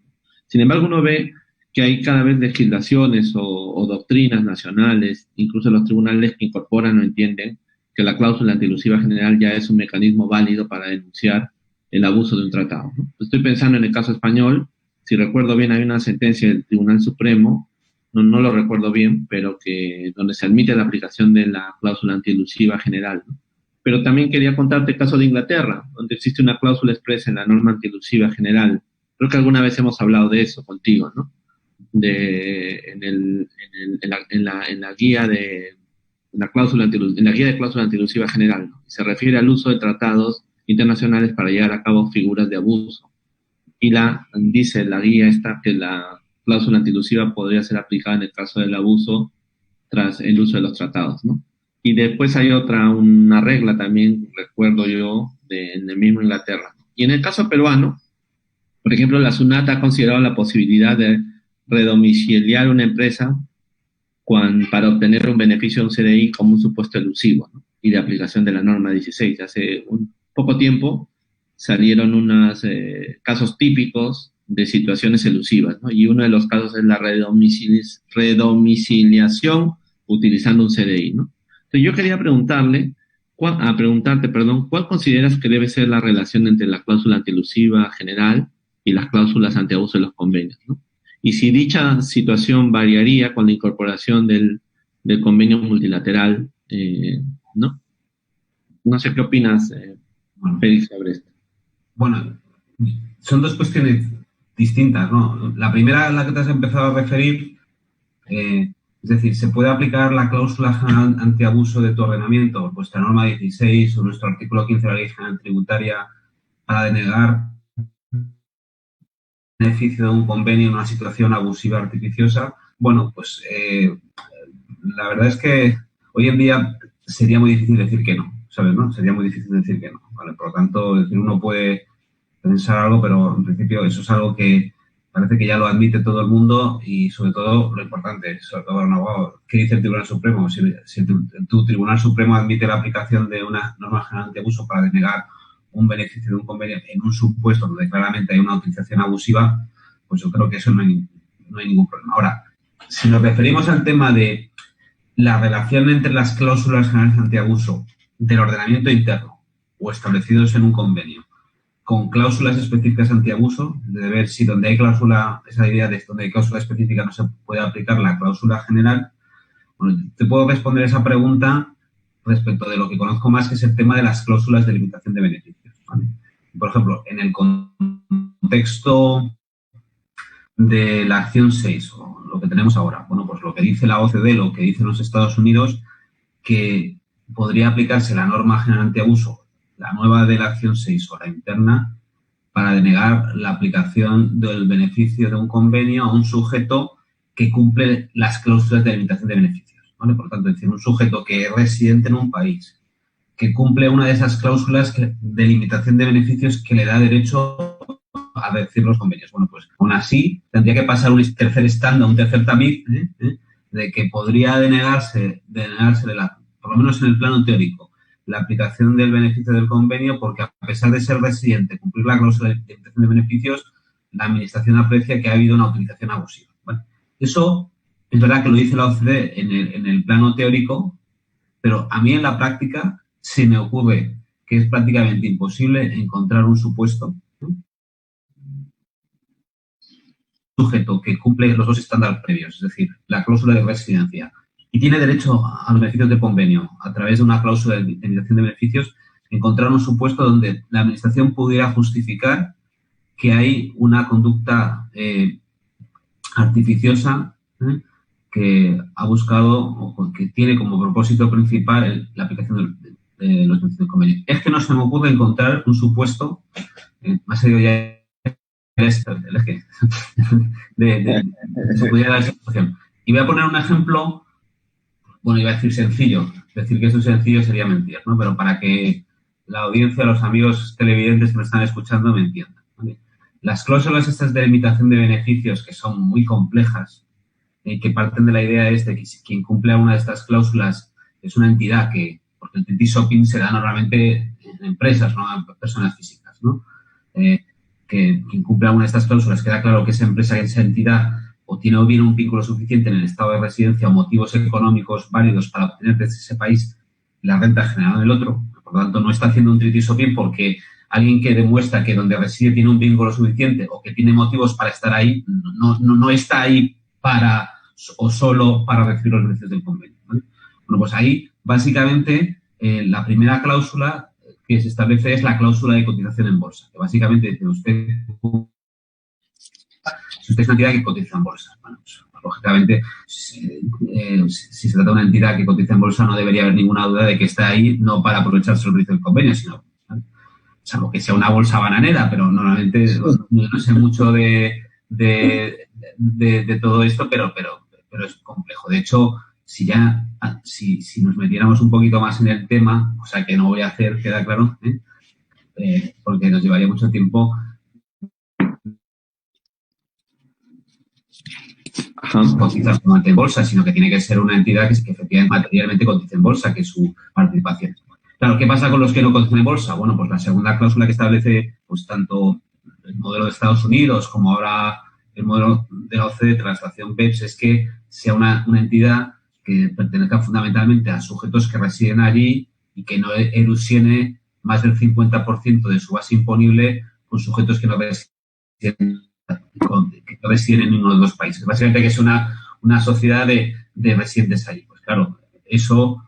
Sin embargo, uno ve que hay cada vez legislaciones o doctrinas nacionales, incluso los tribunales que incorporan o entienden que la cláusula antielusiva general ya es un mecanismo válido para denunciar el abuso de un tratado, ¿no? Estoy pensando en el caso español, si recuerdo bien, hay una sentencia del Tribunal Supremo, no lo recuerdo bien, pero donde se admite la aplicación de la cláusula antielusiva general, ¿no? Pero también quería contarte el caso de Inglaterra, donde existe una cláusula expresa en la norma antielusiva general. Creo que alguna vez hemos hablado de eso contigo, ¿no? En la guía de cláusula antielusiva general, ¿no? Se refiere al uso de tratados internacionales para llevar a cabo figuras de abuso. Y dice la guía esta que la cláusula antielusiva podría ser aplicada en el caso del abuso tras el uso de los tratados, ¿no? Y después hay una regla también, recuerdo yo, en el mismo Inglaterra. Y en el caso peruano, por ejemplo, la SUNAT ha considerado la posibilidad de redomiciliar una empresa para obtener un beneficio de un CDI como un supuesto elusivo, ¿no? Y de aplicación de la norma 16. Hace un poco tiempo salieron unos casos típicos de situaciones elusivas, ¿no? Y uno de los casos es la redomiciliación utilizando un CDI, ¿no? Entonces yo quería preguntarte, ¿cuál consideras que debe ser la relación entre la cláusula antielusiva general y las cláusulas antiabuso de los convenios, ¿no? Y si dicha situación variaría con la incorporación del convenio multilateral, ¿no? No sé qué opinas, Félix, sobre esto. Bueno, son dos cuestiones distintas, ¿no? La primera a la que te has empezado a referir, es decir, ¿se puede aplicar la cláusula general antiabuso de tu ordenamiento, vuestra norma 16 o nuestro artículo 15 de la Ley General Tributaria para denegar beneficio de un convenio en una situación abusiva artificiosa? Bueno, pues la verdad es que hoy en día sería muy difícil decir que no, ¿sabes? ¿No? Sería muy difícil decir que no, ¿vale? Por lo tanto, decir, uno puede pensar algo, pero en principio eso es algo que parece que ya lo admite todo el mundo y sobre todo lo importante, sobre todo un abogado, ¿qué dice el Tribunal Supremo? Si tu Tribunal Supremo admite la aplicación de una norma general de abuso para denegar un beneficio de un convenio en un supuesto donde claramente hay una utilización abusiva, pues yo creo que eso no hay ningún problema. Ahora, si nos referimos al tema de la relación entre las cláusulas generales antiabuso del ordenamiento interno o establecidos en un convenio con cláusulas específicas antiabuso, de ver si donde hay cláusula, esa idea de donde hay cláusula específica no se puede aplicar la cláusula general, bueno, te puedo responder esa pregunta respecto de lo que conozco más, que es el tema de las cláusulas de limitación de beneficios, ¿vale? Por ejemplo, en el contexto de la acción 6, o lo que tenemos ahora, bueno, pues lo que dice la OCDE, lo que dicen los Estados Unidos, que podría aplicarse la norma general antiabuso, la nueva de la acción 6 o la interna, para denegar la aplicación del beneficio de un convenio a un sujeto que cumple las cláusulas de limitación de beneficios, ¿vale? Por tanto, es decir, un sujeto que es residente en un país, que cumple una de esas cláusulas de limitación de beneficios que le da derecho a decir los convenios. Bueno, pues aún así tendría que pasar un tercer estándar, un tercer tamiz, de que podría denegarse por lo menos en el plano teórico, la aplicación del beneficio del convenio, porque a pesar de ser residente, cumplir la cláusula de limitación de beneficios, la Administración aprecia que ha habido una utilización abusiva. Bueno, eso es verdad que lo dice la OCDE en el plano teórico, pero a mí en la práctica se me ocurre que es prácticamente imposible encontrar un supuesto, sujeto que cumple los dos estándares previos, es decir, la cláusula de residencia, y tiene derecho a los beneficios de convenio a través de una cláusula de limitación de beneficios, encontrar un supuesto donde la Administración pudiera justificar que hay una conducta artificiosa que ha buscado o que tiene como propósito principal la aplicación de los beneficios de convenio. Es que no se me ocurre encontrar un supuesto, más allá ya de pudiera dar esa situación. Y voy a poner un ejemplo. Bueno, iba a decir sencillo. Decir que esto es sencillo sería mentir, ¿no? Pero para que la audiencia, los amigos televidentes que me están escuchando me entiendan, ¿vale? Las cláusulas estas de limitación de beneficios, que son muy complejas, que parten de la idea de que quien cumple una de estas cláusulas es una entidad que, porque el treaty shopping se da normalmente en empresas, no en personas físicas, ¿no? Que quien cumple alguna de estas cláusulas queda claro que esa empresa, esa entidad, o tiene bien un vínculo suficiente en el estado de residencia o motivos económicos válidos para obtener desde ese país la renta generada en el otro. Por lo tanto, no está haciendo un treaty shopping porque alguien que demuestra que donde reside tiene un vínculo suficiente o que tiene motivos para estar ahí, no está ahí para o solo para recibir los beneficios del convenio, ¿vale? Bueno, pues ahí, básicamente, la primera cláusula que se establece es la cláusula de cotización en bolsa, que básicamente dice si usted es una entidad que cotiza en bolsa, bueno, pues, lógicamente, si se trata de una entidad que cotiza en bolsa, no debería haber ninguna duda de que está ahí no para aprovecharse el servicio del convenio, sino, ¿vale? Salvo que sea una bolsa bananera, pero normalmente no sé mucho de todo esto, pero es complejo. De hecho, si nos metiéramos un poquito más en el tema, o sea que no voy a hacer, queda claro, porque nos llevaría mucho tiempo. Cotizar en bolsa, sino que tiene que ser una entidad que efectivamente materialmente cotice en bolsa, que es su participación. Claro, ¿qué pasa con los que no cotizan en bolsa? Bueno, pues la segunda cláusula que establece, pues tanto el modelo de Estados Unidos, como ahora el modelo de la OCDE tras la acción BEPS, es que sea una entidad que pertenezca fundamentalmente a sujetos que residen allí y que no elusione más del 50% de su base imponible con sujetos que no residen en ninguno de los dos países. Básicamente que es una sociedad de residentes allí. Pues claro, eso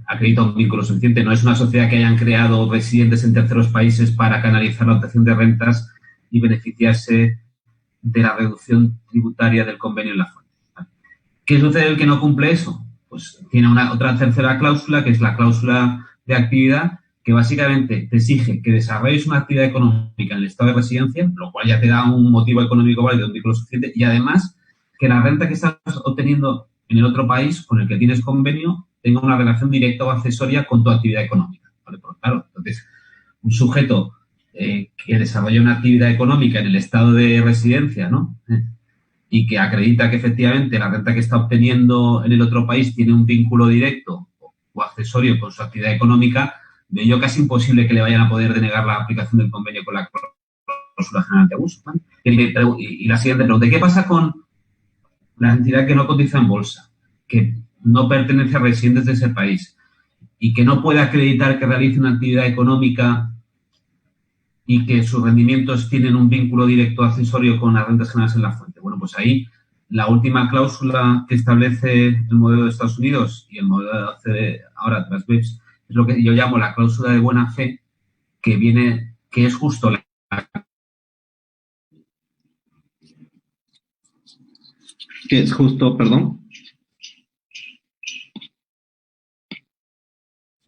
acredita un vínculo suficiente. No es una sociedad que hayan creado residentes en terceros países para canalizar la obtención de rentas y beneficiarse de la reducción tributaria del convenio en la fuente. ¿Qué sucede el que no cumple eso? Pues tiene otra tercera cláusula, que es la cláusula de actividad, que básicamente te exige que desarrolles una actividad económica en el estado de residencia, lo cual ya te da un motivo económico válido, un vínculo suficiente, y además que la renta que estás obteniendo en el otro país con el que tienes convenio tenga una relación directa o accesoria con tu actividad económica. ¿Vale? Porque, claro, entonces, un sujeto que desarrolla una actividad económica en el estado de residencia, ¿no? Y que acredita que efectivamente la renta que está obteniendo en el otro país tiene un vínculo directo o accesorio con su actividad económica, de ello casi imposible que le vayan a poder denegar la aplicación del convenio con la cláusula general de abuso. ¿Vale? Y la siguiente pregunta, ¿qué pasa con la entidad que no cotiza en bolsa, que no pertenece a residentes de ese país y que no puede acreditar que realice una actividad económica y que sus rendimientos tienen un vínculo directo accesorio con las rentas generales en la fuente? Bueno, pues ahí la última cláusula que establece el modelo de Estados Unidos y el modelo de OCDE ahora tras BEPS es lo que yo llamo la cláusula de buena fe, que es justo la que es justo, perdón.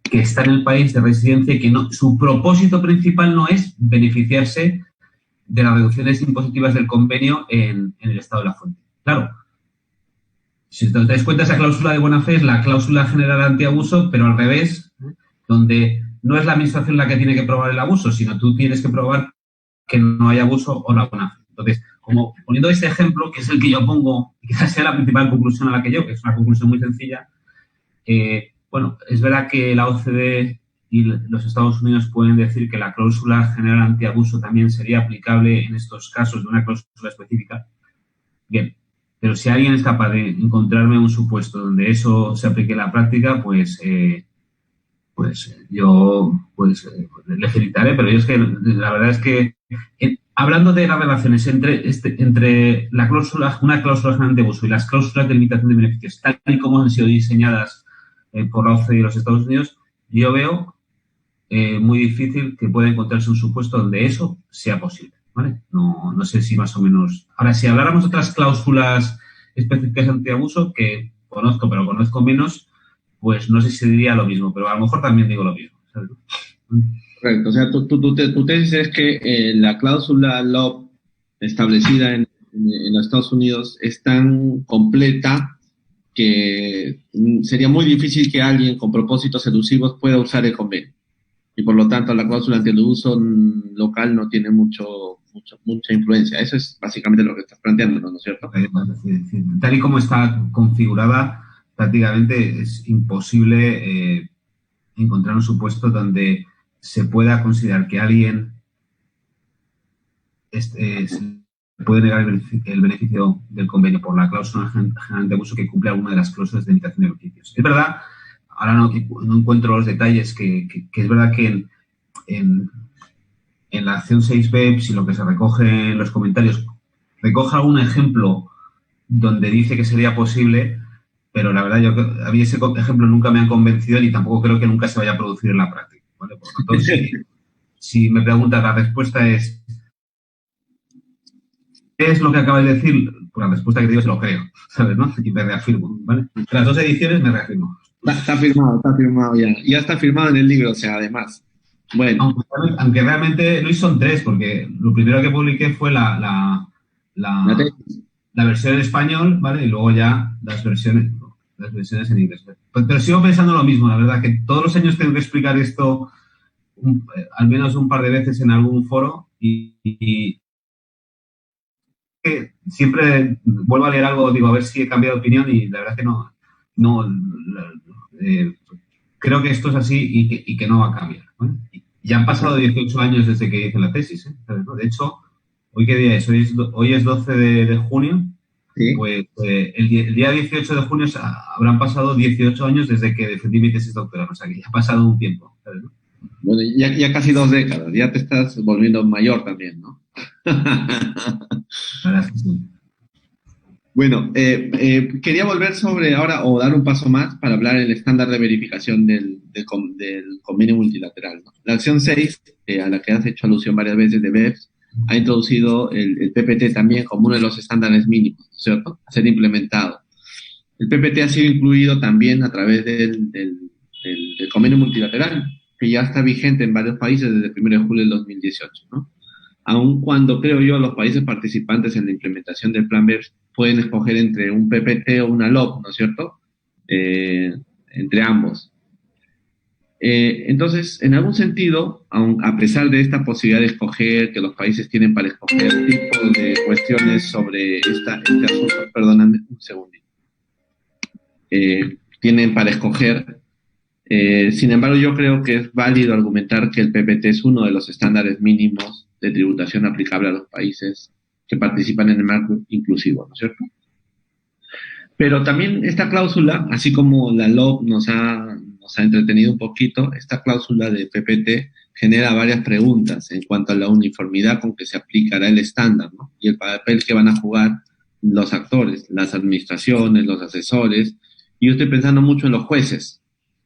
Que está en el país de residencia y que su propósito principal no es beneficiarse de las reducciones impositivas del convenio en el estado de la fuente. Claro, si te das cuenta, esa cláusula de buena fe es la cláusula general antiabuso, pero al revés, donde no es la administración la que tiene que probar el abuso, sino tú tienes que probar que no hay abuso o la buena fe. Entonces, como poniendo este ejemplo, que es el que yo pongo, quizás sea la principal conclusión a la que que es una conclusión muy sencilla, bueno, es verdad que la OCDE y los Estados Unidos pueden decir que la cláusula general antiabuso también sería aplicable en estos casos de una cláusula específica. Bien, pero si alguien es capaz de encontrarme un supuesto donde eso se aplique en la práctica, pues yo le felicitaré, pero yo es que la verdad es que hablando de las relaciones entre una cláusula general de uso y las cláusulas de limitación de beneficios, tal y como han sido diseñadas por la OCDE y los Estados Unidos, yo veo muy difícil que pueda encontrarse un supuesto donde eso sea posible, ¿vale? No sé si más o menos. Ahora, si habláramos de otras cláusulas específicas antiabuso, que conozco, pero conozco menos, pues no sé si diría lo mismo, pero a lo mejor también digo lo mismo, ¿sabes? Correcto. O sea, tu tesis es que la cláusula LOB establecida en los Estados Unidos es tan completa que sería muy difícil que alguien con propósitos elusivos pueda usar el convenio. Y por lo tanto, la cláusula antiabuso local no tiene mucha influencia. Eso es básicamente lo que estás planteando, ¿no es cierto? Tal y como está configurada, prácticamente es imposible encontrar un supuesto donde se pueda considerar que alguien puede negar el beneficio del convenio por la cláusula general de abuso que cumple alguna de las cláusulas de limitación de beneficios. Es verdad, ahora no encuentro los detalles, que es verdad que en la acción 6 BEPS y lo que se recoge en los comentarios, recoge algún ejemplo donde dice que sería posible, pero la verdad a mí ese ejemplo nunca me han convencido ni tampoco creo que nunca se vaya a producir en la práctica, ¿vale? Por lo tanto, si me preguntas, la respuesta es ¿qué es lo que acabas de decir? Pues la respuesta que te digo es lo creo, ¿sabes? ¿No? Y me reafirmo, ¿vale? Entre las dos ediciones me reafirmo. Está firmado ya. Ya está firmado en el libro, o sea, además. Bueno. Aunque realmente, Luis, son 3, porque lo primero que publiqué fue la versión en español, ¿vale? Y luego ya las versiones en inglés. Pero sigo pensando lo mismo, la verdad, que todos los años tengo que explicar esto al menos un par de veces en algún foro y siempre vuelvo a leer algo, digo, a ver si he cambiado de opinión y la verdad es que creo que esto es así y que no va a cambiar, ¿vale? Ya han pasado 18 años desde que hice la tesis, ¿eh? ¿Sabes, no? De hecho, ¿hoy qué día es? Hoy es 12 de junio. Sí. Pues el día 18 de junio habrán pasado 18 años desde que defendí mi tesis doctoral. O sea, que ya ha pasado un tiempo. ¿Sabes, no? Bueno, ya casi 2 décadas, ya te estás volviendo mayor también, ¿no? La verdad es que sí. Bueno, quería volver sobre ahora o dar un paso más para hablar del estándar de verificación del convenio multilateral, ¿no? La acción 6, a la que has hecho alusión varias veces de BEPS, ha introducido el PPT también como uno de los estándares mínimos, ¿cierto? A ser implementado. El PPT ha sido incluido también a través del convenio multilateral, que ya está vigente en varios países desde el 1 de julio del 2018, ¿no? Aun cuando creo yo los países participantes en la implementación del plan BEPS pueden escoger entre un PPT o una LOP, ¿no es cierto? Eh, entre ambos. Entonces, en algún sentido, a pesar de esta posibilidad de escoger, que los países tienen para escoger tipos de cuestiones sobre este asunto, perdóname un segundito, tienen para escoger. Sin embargo, yo creo que es válido argumentar que el PPT es uno de los estándares mínimos de tributación aplicable a los países que participan en el marco inclusivo, ¿no es cierto? Pero también esta cláusula, así como la LOB nos ha entretenido un poquito, esta cláusula de PPT genera varias preguntas en cuanto a la uniformidad con que se aplicará el estándar, ¿no? Y el papel que van a jugar los actores, las administraciones, los asesores. Y yo estoy pensando mucho en los jueces,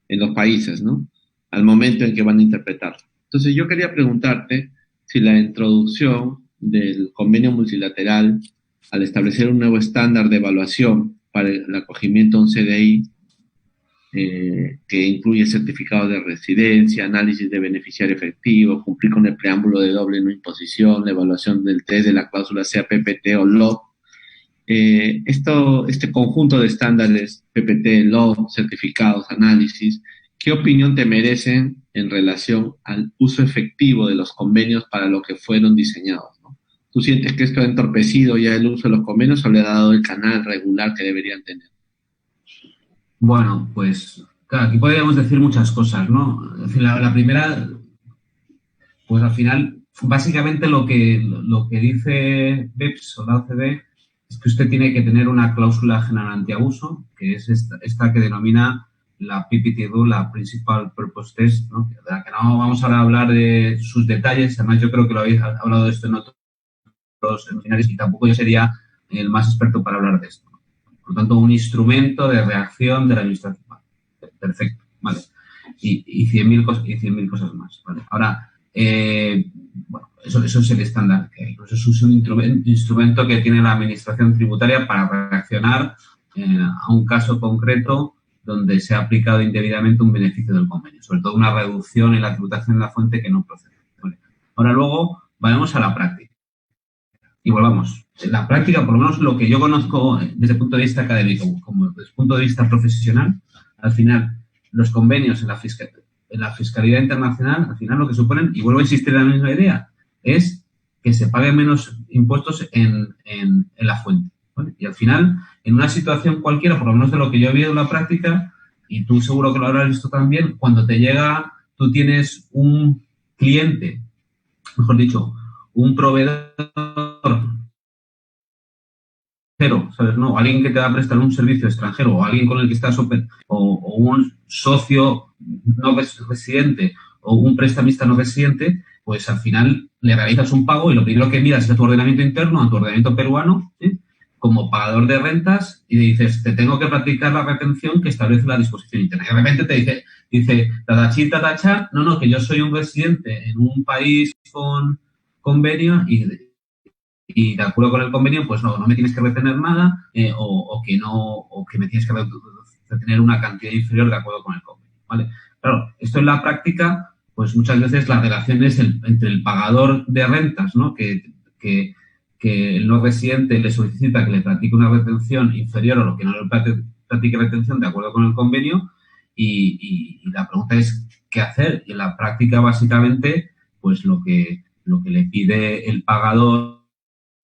en los países, ¿no? Al momento en que van a interpretar. Entonces yo quería preguntarte si la introducción del convenio multilateral al establecer un nuevo estándar de evaluación para el acogimiento a un CDI, que incluye certificado de residencia, análisis de beneficiario efectivo, cumplir con el preámbulo de doble no imposición, la evaluación del test de la cláusula sea PPT o LOB. Este conjunto de estándares, PPT, LOB, certificados, análisis, ¿qué opinión te merecen en relación al uso efectivo de los convenios para lo que fueron diseñados, ¿no? ¿Tú sientes que esto ha entorpecido ya el uso de los convenios o le ha dado el canal regular que deberían tener? Bueno, pues claro, aquí podríamos decir muchas cosas, ¿no? En fin, la primera, pues al final, básicamente lo que dice BEPS o la OCDE es que usted tiene que tener una cláusula general antiabuso, que es esta que denomina la PPT-2, la Principal Purpose Test, ¿no? De la que no vamos ahora a hablar de sus detalles, además yo creo que lo habéis hablado de esto en otros seminarios y tampoco yo sería el más experto para hablar de esto. Por lo tanto, un instrumento de reacción de la administración. Perfecto, vale. Y 100.000 cosas más, ¿vale? Ahora, bueno, eso es el estándar que hay. Eso es un instrumento que tiene la administración tributaria para reaccionar a un caso concreto donde se ha aplicado indebidamente un beneficio del convenio, sobre todo una reducción en la tributación de la fuente que no procede. ¿Vale? Ahora luego, vayamos a la práctica. Y volvamos. En la práctica, por lo menos lo que yo conozco desde el punto de vista académico, como desde el punto de vista profesional, al final, los convenios en la fiscalidad internacional, al final lo que suponen, y vuelvo a insistir en la misma idea, es que se paguen menos impuestos en la fuente. ¿Vale? Y al final, en una situación cualquiera, por lo menos de lo que yo he visto en la práctica, y tú seguro que lo habrás visto también, cuando te llega, tú tienes un cliente, mejor dicho, un proveedor, ¿sabes? No, alguien que te va a prestar un servicio extranjero o alguien con el que estás o un socio no residente o un prestamista no residente, pues al final le realizas un pago y lo primero que miras es a tu ordenamiento interno, a tu ordenamiento peruano, ¿sí? Como pagador de rentas y le dices, te tengo que practicar la retención que establece la disposición interna. Y de repente te dice, tatachín, tatachá, no, que yo soy un residente en un país con convenio y de acuerdo con el convenio, pues no me tienes que retener nada o que me tienes que retener una cantidad inferior de acuerdo con el convenio, ¿vale? Claro, esto en la práctica, pues muchas veces la relación es entre el pagador de rentas, ¿no? Que el no residente le solicita que le practique una retención inferior a lo que no le practique retención de acuerdo con el convenio y la pregunta es ¿qué hacer? Y en la práctica, básicamente, pues lo que le pide el pagador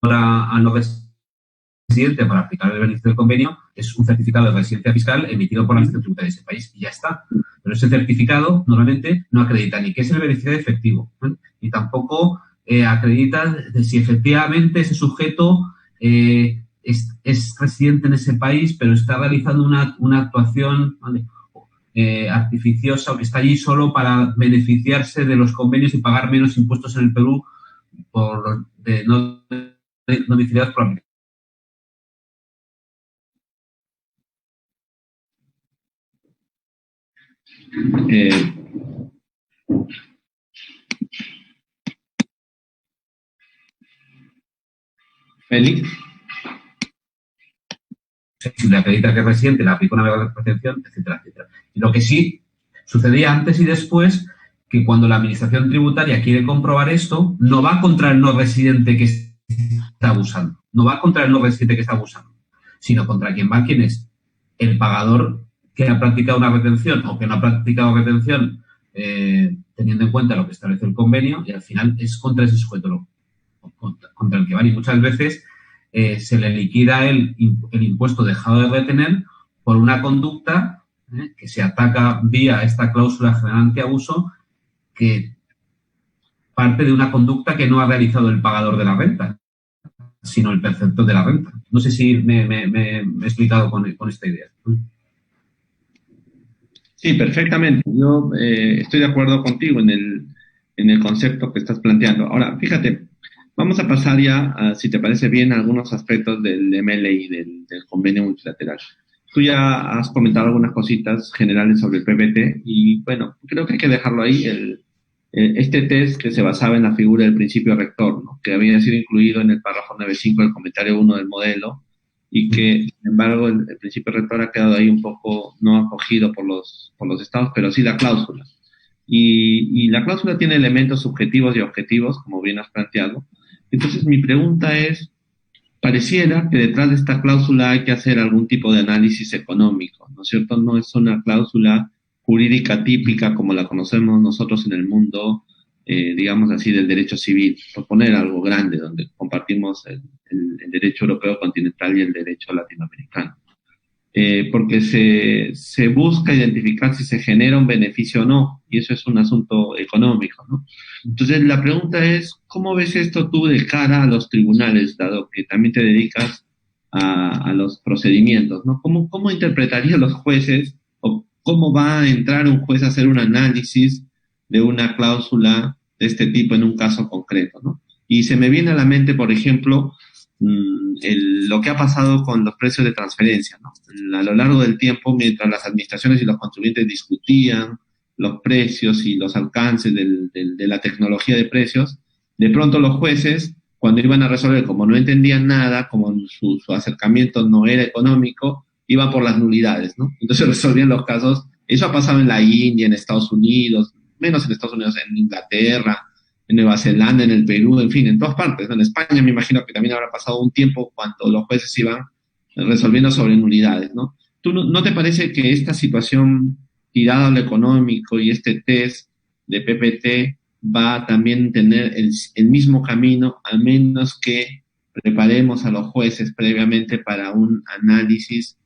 al no residente para aplicar el beneficio del convenio es un certificado de residencia fiscal emitido por la administración tributaria de ese país y ya está. Pero ese certificado normalmente no acredita ni que es el beneficiario efectivo, ¿vale? Ni tampoco acredita de si efectivamente ese sujeto es residente en ese país, pero está realizando una actuación, ¿vale?, artificiosa, o que está allí solo para beneficiarse de los convenios y pagar menos impuestos en el Perú por de no domiciliados por la. Félix. Si le acredita que es residente, le aplica una protección, etcétera, etcétera. Y lo que sí sucedía antes y después, que cuando la administración tributaria quiere comprobar esto, no va contra el no residente que está abusando, no va contra el no residente que está abusando, sino contra quién es el pagador que ha practicado una retención o que no ha practicado retención, teniendo en cuenta lo que establece el convenio, y al final es contra ese sujeto contra el que van. Y muchas veces se le liquida el impuesto dejado de retener por una conducta que se ataca vía esta cláusula general antiabuso, que parte de una conducta que no ha realizado el pagador de la renta, sino el perceptor de la renta. No sé si me he explicado con esta idea. Sí, perfectamente. Yo estoy de acuerdo contigo en el concepto que estás planteando. Ahora, fíjate, vamos a pasar ya, si te parece bien, a algunos aspectos del MLI, del convenio multilateral. Tú ya has comentado algunas cositas generales sobre el PPT y, bueno, creo que hay que dejarlo ahí. Este test que se basaba en la figura del principio rector, ¿no?, que había sido incluido en el párrafo 9.5 del comentario 1 del modelo, y que, sin embargo, el principio rector ha quedado ahí un poco no acogido por los estados, pero sí la cláusula. Y la cláusula tiene elementos subjetivos y objetivos, como bien has planteado. Entonces, mi pregunta es, pareciera que detrás de esta cláusula hay que hacer algún tipo de análisis económico, ¿no es cierto? No es una cláusula jurídica típica como la conocemos nosotros en el mundo, digamos así, del derecho civil, por poner algo grande, donde compartimos el derecho europeo continental y el derecho latinoamericano. Porque se busca identificar si se genera un beneficio o no, y eso es un asunto económico, ¿no? Entonces, la pregunta es, ¿cómo ves esto tú de cara a los tribunales, dado que también te dedicas a los procedimientos, ¿no? ¿Cómo interpretarían los jueces, o cómo va a entrar un juez a hacer un análisis de una cláusula de este tipo en un caso concreto, ¿no? Y se me viene a la mente, por ejemplo, lo que ha pasado con los precios de transferencia, ¿no? A lo largo del tiempo, mientras las administraciones y los contribuyentes discutían los precios y los alcances de la tecnología de precios, de pronto los jueces, cuando iban a resolver, como no entendían nada, como su acercamiento no era económico, iban por las nulidades, ¿no? Entonces resolvían los casos. Eso ha pasado en la India, en Estados Unidos, menos en Estados Unidos, en Inglaterra, en Nueva Zelanda, en el Perú, en fin, en todas partes, ¿no? En España me imagino que también habrá pasado un tiempo cuando los jueces iban resolviendo sobre nulidades, ¿no? ¿Tú no te parece que esta situación tirada a lo económico y este test de PPT va a también tener el mismo camino, a menos que preparemos a los jueces previamente para un análisis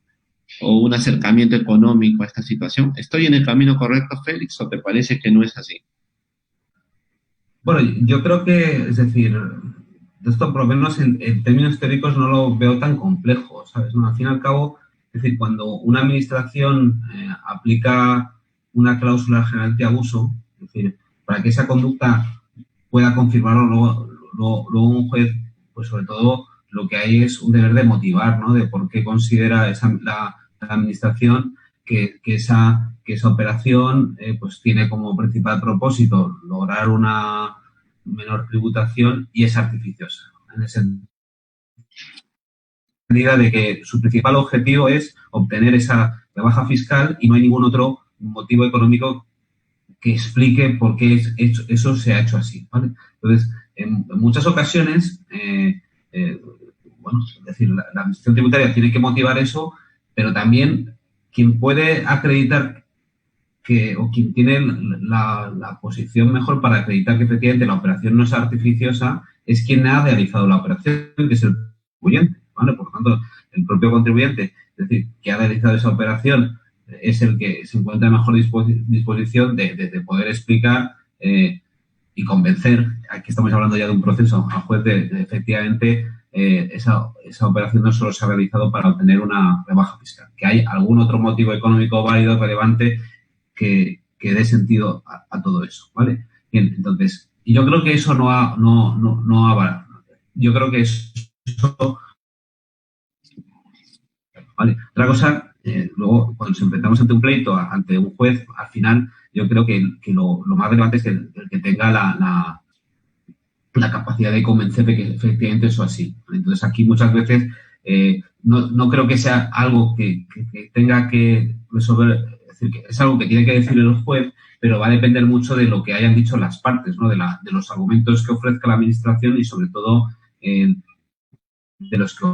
o un acercamiento económico a esta situación? ¿Estoy en el camino correcto, Félix, o te parece que no es así? Bueno, yo creo que, es decir, esto por lo menos en términos teóricos no lo veo tan complejo, ¿sabes? No, al fin y al cabo, es decir, cuando una administración aplica una cláusula general antiabuso, es decir, para que esa conducta pueda confirmarlo luego un juez, pues sobre todo lo que hay es un deber de motivar, ¿no? De por qué considera la administración que esa operación pues tiene como principal propósito lograr una menor tributación y es artificiosa. En ese medida de que su principal objetivo es obtener esa rebaja fiscal y no hay ningún otro motivo económico que explique por qué eso se ha hecho así, ¿vale? Entonces, en muchas ocasiones, bueno, es decir, la administración tributaria tiene que motivar eso, pero también quien puede acreditar o quien tiene la posición mejor para acreditar que efectivamente la operación no es artificiosa es quien ha realizado la operación, que es el contribuyente, ¿vale? Por lo tanto, el propio contribuyente, es decir, que ha realizado esa operación es el que se encuentra en mejor disposición de poder explicar y convencer, aquí estamos hablando ya de un proceso, al juez de efectivamente esa operación no solo se ha realizado para obtener una rebaja fiscal, que hay algún otro motivo económico válido, relevante, que dé sentido a todo eso, ¿vale? Bien, entonces, y yo creo que eso yo creo que eso, ¿vale? Otra cosa, luego, cuando nos enfrentamos ante un pleito, ante un juez, al final, yo creo que lo más relevante es el que tenga la capacidad de convencer de que efectivamente eso es así. Entonces, aquí muchas veces no creo que sea algo que tenga que resolver, es decir, que es algo que tiene que decir el juez, pero va a depender mucho de lo que hayan dicho las partes, ¿no? De los argumentos que ofrezca la Administración y, sobre todo, de los que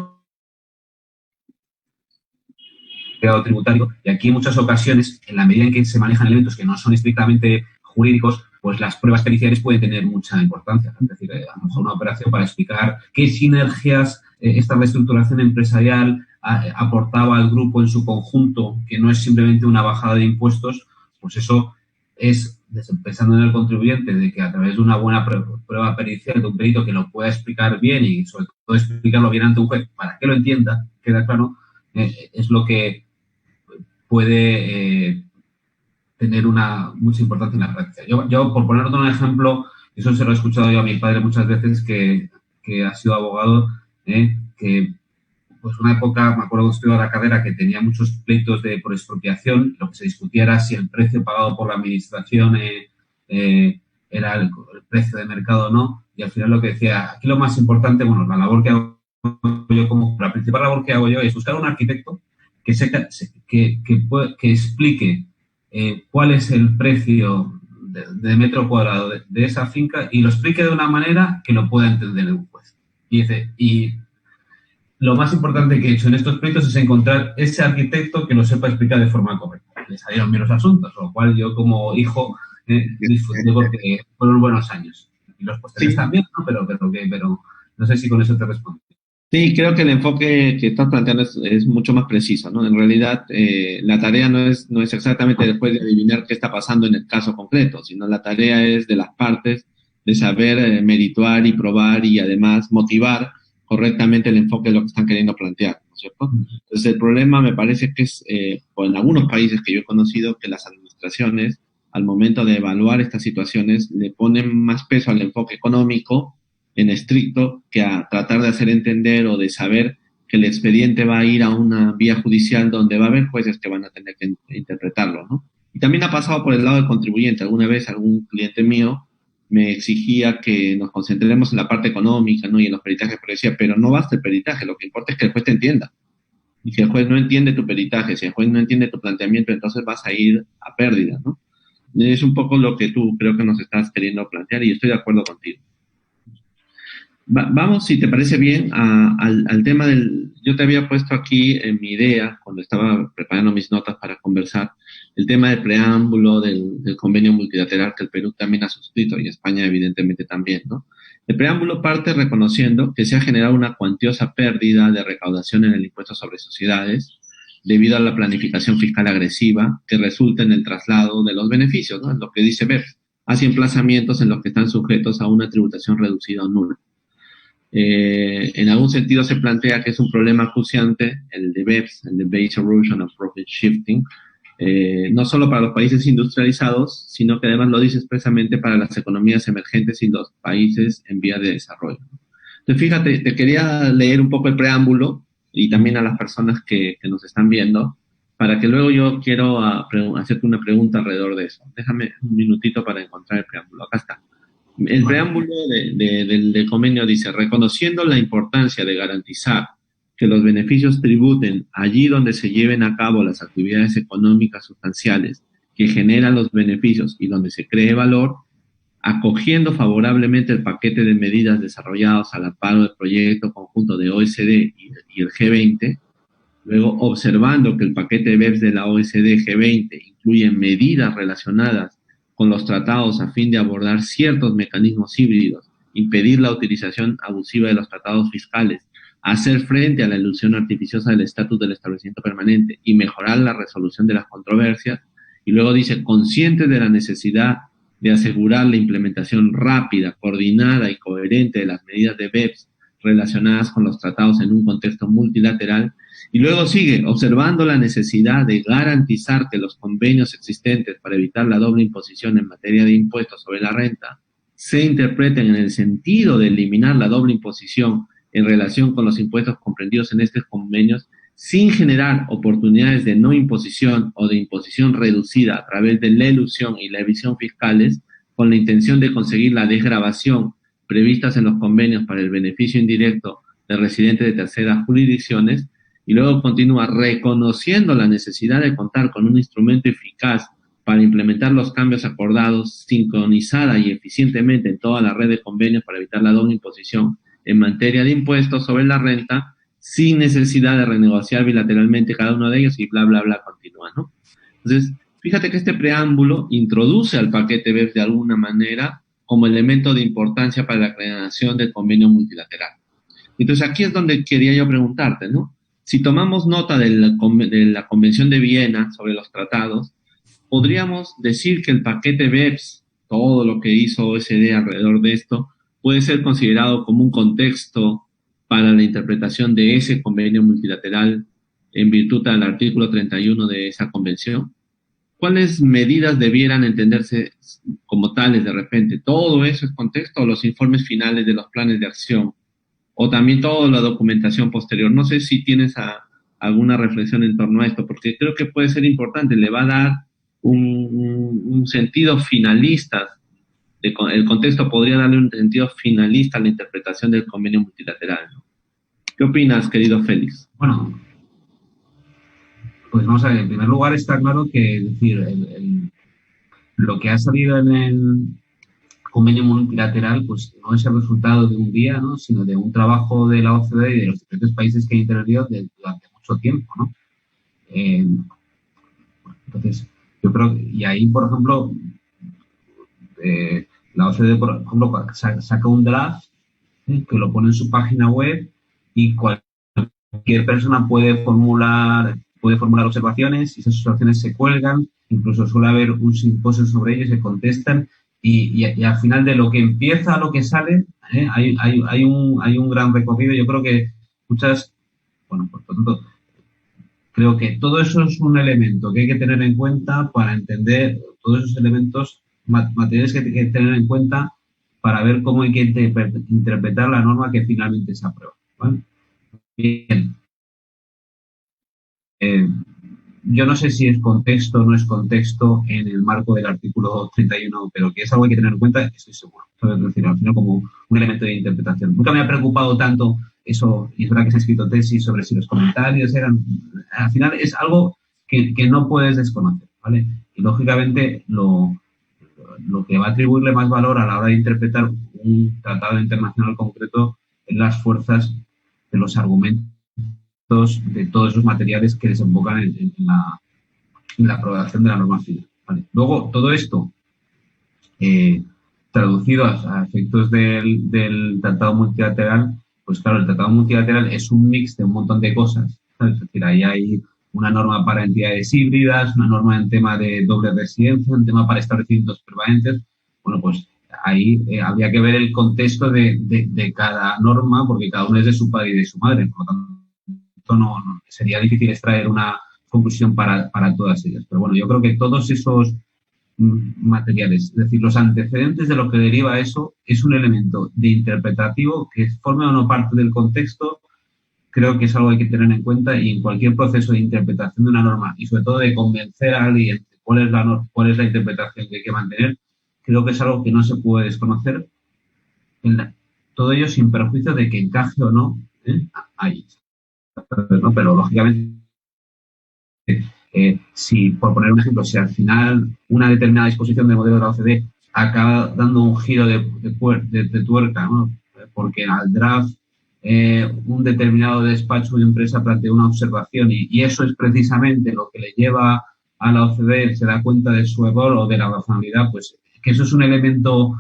tributario, y aquí en muchas ocasiones, en la medida en que se manejan elementos que no son estrictamente jurídicos, pues las pruebas periciales pueden tener mucha importancia. Es decir, a lo mejor una operación para explicar qué sinergias esta reestructuración empresarial aportaba al grupo en su conjunto, que no es simplemente una bajada de impuestos, pues eso es, pensando en el contribuyente, de que a través de una buena prueba pericial, de un perito que lo pueda explicar bien y sobre todo explicarlo bien ante un juez para que lo entienda, queda claro, es lo que puede tener mucha importancia en la práctica. Yo, por poner otro ejemplo, eso se lo he escuchado yo a mi padre muchas veces, que ha sido abogado, que pues una época, me acuerdo que estudiaba la carrera, que tenía muchos pleitos por expropiación, lo que se discutía era si el precio pagado por la administración era el precio de mercado o no, y al final lo que decía, aquí lo más importante, bueno, la labor que hago yo, la principal labor que hago yo es buscar un arquitecto que explique cuál es el precio de metro cuadrado de esa finca y lo explique de una manera que lo pueda entender un juez. Y lo más importante que he hecho en estos proyectos es encontrar ese arquitecto que lo sepa explicar de forma correcta. Le salieron bien los asuntos, lo cual yo como hijo disfruté porque fueron buenos años. Y los posteriores también, ¿no? Pero no sé si con eso te respondo. Sí, creo que el enfoque que estás planteando es mucho más preciso, ¿no? En realidad, la tarea no es exactamente después de adivinar qué está pasando en el caso concreto, sino la tarea es de las partes de saber merituar y probar y además motivar correctamente el enfoque de lo que están queriendo plantear, ¿no es cierto? Entonces, el problema me parece que es, en algunos países que yo he conocido, que las administraciones, al momento de evaluar estas situaciones, le ponen más peso al enfoque económico en estricto que a tratar de hacer entender o de saber que el expediente va a ir a una vía judicial donde va a haber jueces que van a tener que interpretarlo, ¿no? Y también ha pasado por el lado del contribuyente. Alguna vez algún cliente mío me exigía que nos concentremos en la parte económica, ¿no? Y en los peritajes, pero decía, pero no basta el peritaje, lo que importa es que el juez te entienda. Y si el juez no entiende tu peritaje, si el juez no entiende tu planteamiento, entonces vas a ir a pérdida, ¿no? Es un poco lo que tú creo que nos estás queriendo plantear y estoy de acuerdo contigo. Vamos, si te parece bien, al tema del... Yo te había puesto aquí en mi idea, cuando estaba preparando mis notas para conversar, el tema del preámbulo del convenio multilateral que el Perú también ha suscrito y España evidentemente también, ¿no? El preámbulo parte reconociendo que se ha generado una cuantiosa pérdida de recaudación en el impuesto sobre sociedades debido a la planificación fiscal agresiva que resulta en el traslado de los beneficios, ¿no? Lo que dice BEPS, hacia emplazamientos en los que están sujetos a una tributación reducida o nula. En algún sentido se plantea que es un problema acuciante, el de BEPS, el de Base Erosion of Profit Shifting, no solo para los países industrializados, sino que además lo dice expresamente para las economías emergentes y los países en vía de desarrollo. Entonces, fíjate, te quería leer un poco el preámbulo y también a las personas que nos están viendo, para que luego yo quiero hacerte una pregunta alrededor de eso. Déjame un minutito para encontrar el preámbulo. Acá está. El preámbulo del convenio dice, reconociendo la importancia de garantizar que los beneficios tributen allí donde se lleven a cabo las actividades económicas sustanciales que generan los beneficios y donde se cree valor, acogiendo favorablemente el paquete de medidas desarrollados al amparo del proyecto conjunto de OECD y el G20, luego observando que el paquete de BEPS de la OECD G20 incluye medidas relacionadas con los tratados a fin de abordar ciertos mecanismos híbridos, impedir la utilización abusiva de los tratados fiscales, hacer frente a la ilusión artificiosa del estatus del establecimiento permanente y mejorar la resolución de las controversias. Y luego dice, consciente de la necesidad de asegurar la implementación rápida, coordinada y coherente de las medidas de BEPS relacionadas con los tratados en un contexto multilateral. Y luego sigue, observando la necesidad de garantizar que los convenios existentes para evitar la doble imposición en materia de impuestos sobre la renta se interpreten en el sentido de eliminar la doble imposición en relación con los impuestos comprendidos en estos convenios, sin generar oportunidades de no imposición o de imposición reducida a través de la elusión y la evasión fiscales, con la intención de conseguir la desgravación previstas en los convenios para el beneficio indirecto de residentes de terceras jurisdicciones. Y luego continúa, reconociendo la necesidad de contar con un instrumento eficaz para implementar los cambios acordados sincronizada y eficientemente en toda la red de convenios para evitar la doble imposición en materia de impuestos sobre la renta, sin necesidad de renegociar bilateralmente cada uno de ellos, y bla, bla, bla, continúa, ¿no? Entonces, fíjate que este preámbulo introduce al paquete BEPS de alguna manera como elemento de importancia para la creación del convenio multilateral. Entonces, aquí es donde quería yo preguntarte, ¿no? Si tomamos nota de la Convención de Viena sobre los tratados, podríamos decir que el paquete BEPS, todo lo que hizo OECD alrededor de esto, puede ser considerado como un contexto para la interpretación de ese convenio multilateral en virtud del artículo 31 de esa convención. ¿Cuáles medidas debieran entenderse como tales de repente? ¿Todo eso es contexto o los informes finales de los planes de acción? ¿O también toda la documentación posterior? No sé si tienes alguna reflexión en torno a esto, porque creo que puede ser importante, le va a dar un sentido finalista. El contexto podría darle un sentido finalista a la interpretación del convenio multilateral, ¿no? ¿Qué opinas, querido Félix? Bueno, pues vamos a ver, en primer lugar está claro que, es decir, lo que ha salido en el convenio multilateral, pues no es el resultado de un día, ¿no?, sino de un trabajo de la OCDE y de los diferentes países que han intervenido durante mucho tiempo, ¿no? Entonces, yo creo, y ahí, por ejemplo, la OCDE, por ejemplo, saca un draft que lo pone en su página web y cualquier persona puede formular observaciones, y esas observaciones se cuelgan, incluso suele haber un simposio sobre ello y se contestan, y al final de lo que empieza a lo que sale, hay un gran recorrido. Yo creo que por lo tanto, creo que todo eso es un elemento que hay que tener en cuenta para entender todos esos elementos materiales que hay que tener en cuenta para ver cómo hay que interpretar la norma que finalmente se aprueba, ¿vale? Bien. Yo no sé si es contexto o no es contexto en el marco del artículo 31, pero que es algo que hay que tener en cuenta, estoy seguro. Es decir, al final como un elemento de interpretación. Nunca me ha preocupado tanto eso, y es verdad que se han escrito tesis sobre si los comentarios eran... Al final es algo que no puedes desconocer, ¿vale? Y lógicamente lo que va a atribuirle más valor a la hora de interpretar un tratado internacional concreto es las fuerzas de los argumentos de todos esos materiales que desembocan en la aprobación de la norma final, ¿vale? Luego, todo esto traducido a efectos del tratado multilateral, pues claro, el tratado multilateral es un mix de un montón de cosas, ¿sabes? Es decir, ahí hay una norma para entidades híbridas, una norma en tema de doble residencia, un tema para establecimientos permanentes. Bueno, pues ahí habría que ver el contexto de cada norma, porque cada uno es de su padre y de su madre. Por lo tanto, no sería difícil extraer una conclusión para todas ellas. Pero bueno, yo creo que todos esos materiales, es decir, los antecedentes de lo que deriva eso, es un elemento de interpretativo que forme o no parte del contexto. Creo que es algo que hay que tener en cuenta, y en cualquier proceso de interpretación de una norma, y sobre todo de convencer a alguien de cuál es la interpretación que hay que mantener, creo que es algo que no se puede desconocer, todo ello sin perjuicio de que encaje o no ahí. ¿No? Pero lógicamente, si, por poner un ejemplo, si al final una determinada disposición del modelo de la OCDE acaba dando un giro de tuerca, ¿no?, porque al draft un determinado despacho de empresa plantea una observación y eso es precisamente lo que le lleva a la OCDE, se da cuenta de su error o de la razonabilidad, pues que eso es un elemento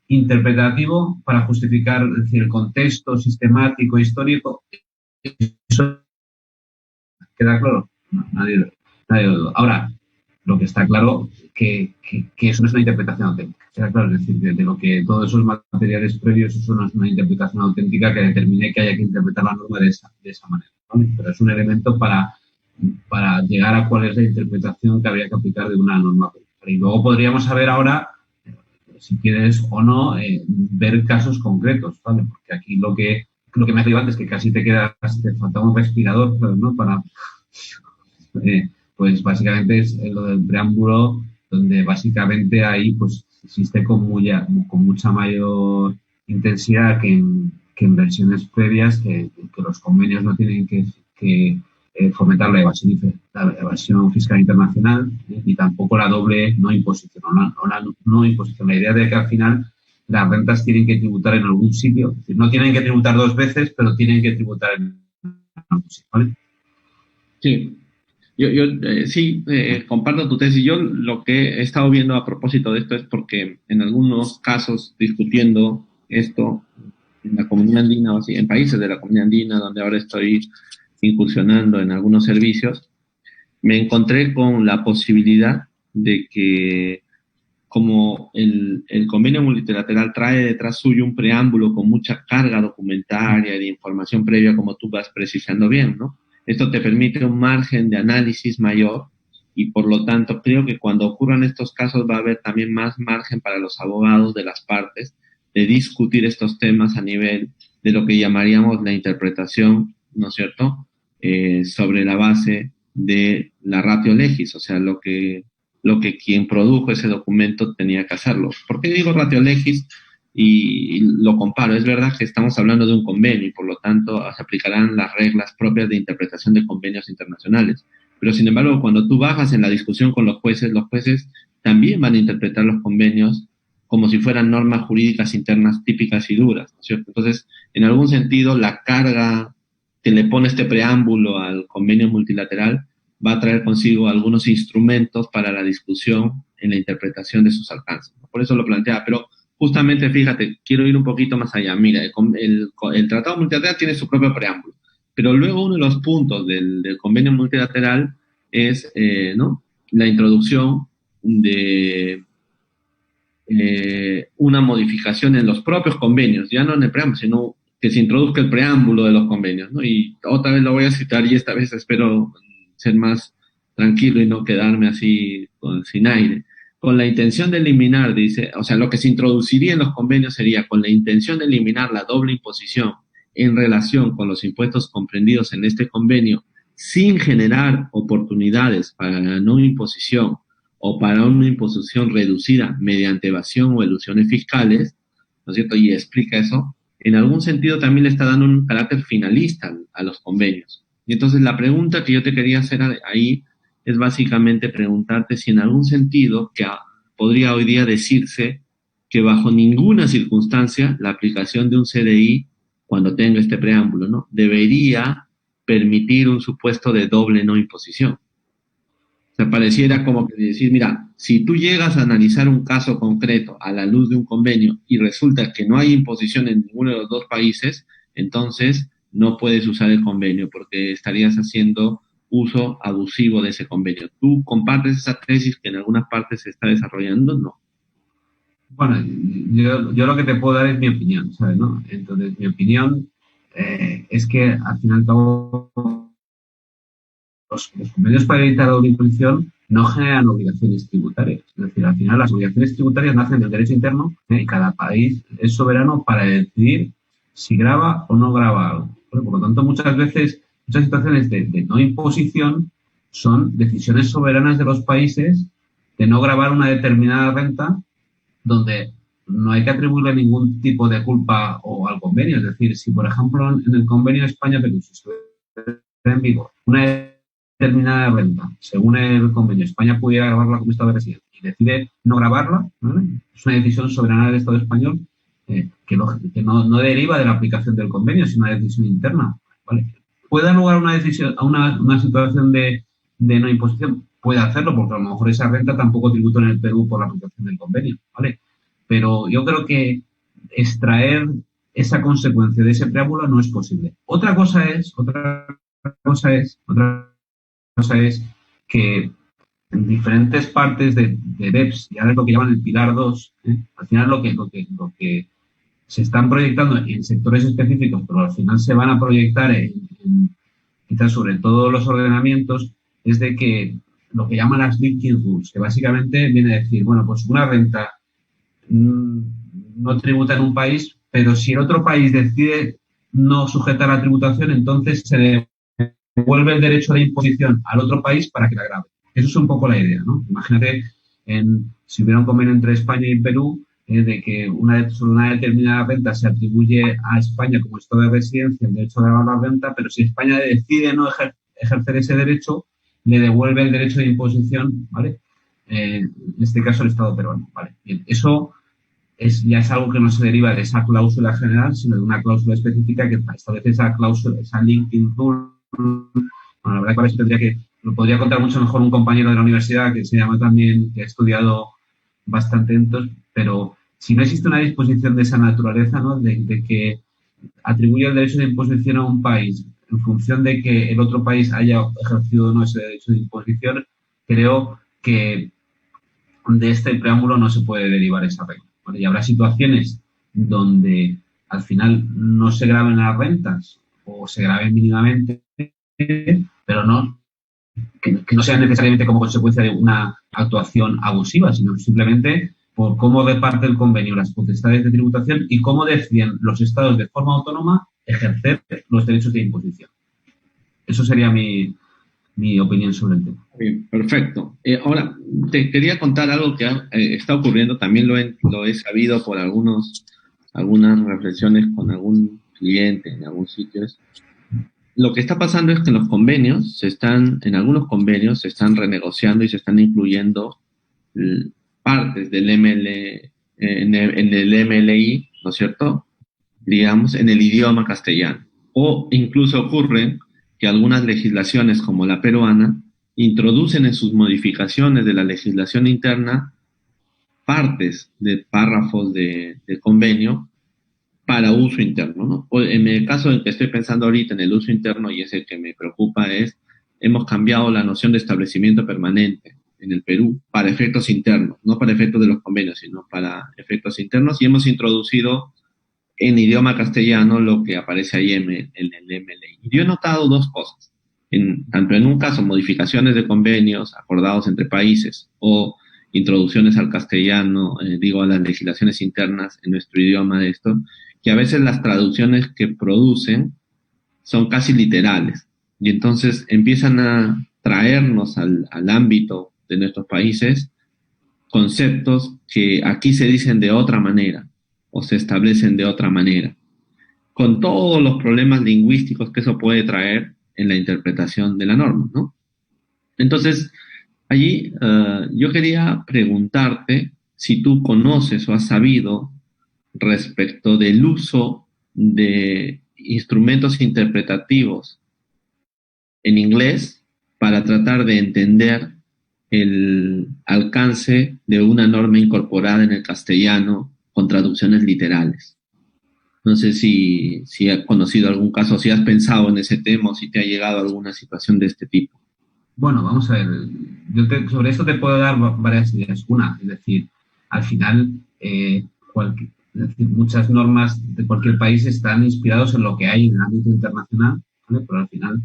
interpretativo para justificar, es decir, el contexto sistemático, histórico. ¿Eso queda claro? No, nadie lo duda. Ahora, lo que está claro que eso no es una interpretación auténtica. Queda claro, es decir, de lo que todos esos materiales previos, eso no es una interpretación auténtica que determine que haya que interpretar la norma de esa manera, ¿vale? Pero es un elemento para llegar a cuál es la interpretación que habría que aplicar de una norma. Y luego podríamos saber ahora, si quieres o no, ver casos concretos, ¿vale? Porque aquí lo que me ha dicho antes es que casi te faltaba un respirador, ¿no? Pues básicamente es lo del preámbulo, donde básicamente ahí pues existe con mucha mayor intensidad que en versiones previas, que los convenios no tienen que fomentar la evasión fiscal internacional, y tampoco la doble no imposición. No imposición. La idea de que al final las rentas tienen que tributar en algún sitio. Es decir, no tienen que tributar dos veces, pero tienen que tributar en algún sitio, ¿vale? Sí. Yo sí, comparto tu tesis. Yo lo que he estado viendo a propósito de esto es porque en algunos casos, discutiendo esto en la comunidad andina, o así, en países de la comunidad andina, donde ahora estoy incursionando en algunos servicios, me encontré con la posibilidad de que, como el convenio multilateral trae detrás suyo un preámbulo con mucha carga documentaria y de información previa, como tú vas precisando bien, ¿no? Esto te permite un margen de análisis mayor y, por lo tanto, creo que cuando ocurran estos casos va a haber también más margen para los abogados de las partes de discutir estos temas a nivel de lo que llamaríamos la interpretación, ¿no es cierto?, sobre la base de la ratio legis, o sea, lo que quien produjo ese documento tenía que hacerlo. ¿Por qué digo ratio legis? Y lo comparo. Es verdad que estamos hablando de un convenio y, por lo tanto, se aplicarán las reglas propias de interpretación de convenios internacionales. Pero, sin embargo, cuando tú bajas en la discusión con los jueces también van a interpretar los convenios como si fueran normas jurídicas internas típicas y duras, ¿no es cierto? Entonces, en algún sentido, la carga que le pone este preámbulo al convenio multilateral va a traer consigo algunos instrumentos para la discusión en la interpretación de sus alcances. Por eso lo planteaba, pero justamente, fíjate, quiero ir un poquito más allá. Mira, el Tratado Multilateral tiene su propio preámbulo, pero luego uno de los puntos del convenio multilateral es ¿no?, la introducción de una modificación en los propios convenios, ya no en el preámbulo, sino que se introduzca el preámbulo de los convenios, ¿no? Y otra vez lo voy a citar, y esta vez espero ser más tranquilo y no quedarme así sin aire. Con la intención de eliminar, dice, o sea, lo que se introduciría en los convenios sería con la intención de eliminar la doble imposición en relación con los impuestos comprendidos en este convenio, sin generar oportunidades para la no imposición o para una imposición reducida mediante evasión o elusiones fiscales, ¿no es cierto? Y explica eso. En algún sentido también le está dando un carácter finalista a los convenios. Y entonces la pregunta que yo te quería hacer ahí es básicamente preguntarte si en algún sentido podría hoy día decirse que bajo ninguna circunstancia la aplicación de un CDI, cuando tenga este preámbulo, ¿no?, debería permitir un supuesto de doble no imposición. O sea, pareciera como que decir, mira, si tú llegas a analizar un caso concreto a la luz de un convenio y resulta que no hay imposición en ninguno de los dos países, entonces no puedes usar el convenio porque estarías haciendo uso abusivo de ese convenio. ¿Tú compartes esa tesis que en algunas partes se está desarrollando? No. Bueno, yo lo que te puedo dar es mi opinión, ¿sabes? ¿No? Entonces, mi opinión es que, al fin y al cabo, los convenios para evitar la doble imposición no generan obligaciones tributarias. Es decir, al final las obligaciones tributarias nacen del derecho interno, y cada país es soberano para decidir si grava o no grava algo. Por lo tanto, muchas veces, muchas situaciones de no imposición son decisiones soberanas de los países de no gravar una determinada renta, donde no hay que atribuirle ningún tipo de culpa o al convenio. Es decir, si, por ejemplo, en el convenio España-Perú se estuviera en vigor una determinada renta, según el convenio, España pudiera grabarla como Estado de residencia y decide no grabarla, ¿vale?, es una decisión soberana del Estado español que no deriva de la aplicación del convenio, sino una decisión interna, ¿vale? ¿Puede dar lugar a una situación de no imposición? Puede hacerlo, porque a lo mejor esa renta tampoco tributó en el Perú por la aplicación del convenio, ¿vale? pero yo creo que extraer esa consecuencia de ese preámbulo no es posible. Otra cosa es que en diferentes partes de BEPS, y ahora es lo que llaman el Pilar 2, al final lo que se están proyectando en sectores específicos, pero al final se van a proyectar quizás sobre todo los ordenamientos, es de que lo que llaman las linking rules, que básicamente viene a decir, bueno, pues una renta no tributa en un país, pero si el otro país decide no sujetar la tributación, entonces se devuelve el derecho de imposición al otro país para que la grave. Eso es un poco la idea, ¿no? Imagínate si hubiera un convenio entre España y Perú, de que sobre una determinada renta se atribuye a España como estado de residencia el derecho de gravar la renta, pero si España decide no ejercer ese derecho, le devuelve el derecho de imposición, ¿vale? En este caso el Estado peruano, ¿vale? Bien, eso ya es algo que no se deriva de esa cláusula general, sino de una cláusula específica que establece esa cláusula, esa linking rule. Bueno, la verdad que para eso lo podría contar mucho mejor un compañero de la universidad que se llama también, que ha estudiado bastante entonces, pero si no existe una disposición de esa naturaleza, ¿no? De que atribuye el derecho de imposición a un país en función de que el otro país haya ejercido o no ese derecho de imposición, creo que de este preámbulo no se puede derivar esa regla, ¿vale? Y habrá situaciones donde al final no se graben las rentas o se graben mínimamente, pero que no sean necesariamente como consecuencia de una actuación abusiva, sino simplemente por cómo reparte el convenio las potestades de tributación y cómo deciden los estados de forma autónoma ejercer los derechos de imposición. Eso sería mi opinión sobre el tema. Bien, perfecto. Ahora, te quería contar algo que está ocurriendo, también lo he sabido por algunas reflexiones con algún cliente en algunos sitios. Lo que está pasando es que en algunos convenios se están renegociando y se están incluyendo partes del en el MLI, ¿no es cierto? Digamos, en el idioma castellano. O incluso ocurre que algunas legislaciones, como la peruana, introducen en sus modificaciones de la legislación interna partes de párrafos de convenio para uso interno, ¿no? O en el caso en que estoy pensando ahorita en el uso interno, y es el que me preocupa, hemos cambiado la noción de establecimiento permanente en el Perú para efectos internos, no para efectos de los convenios, sino para efectos internos, y hemos introducido en idioma castellano lo que aparece ahí en el MLI. Y yo he notado dos cosas. Tanto en un caso, modificaciones de convenios acordados entre países o introducciones al castellano, a las legislaciones internas en nuestro idioma de esto, que a veces las traducciones que producen son casi literales. Y entonces empiezan a traernos al ámbito de nuestros países conceptos que aquí se dicen de otra manera o se establecen de otra manera, con todos los problemas lingüísticos que eso puede traer en la interpretación de la norma, ¿no? Entonces, allí yo quería preguntarte si tú conoces o has sabido respecto del uso de instrumentos interpretativos en inglés para tratar de entender el alcance de una norma incorporada en el castellano con traducciones literales. No sé si has conocido algún caso, si has pensado en ese tema o si te ha llegado alguna situación de este tipo. Bueno, vamos a ver. Sobre esto te puedo dar varias ideas. Una, es decir, al final, muchas normas de cualquier país están inspirados en lo que hay en el ámbito internacional, ¿vale? Pero al final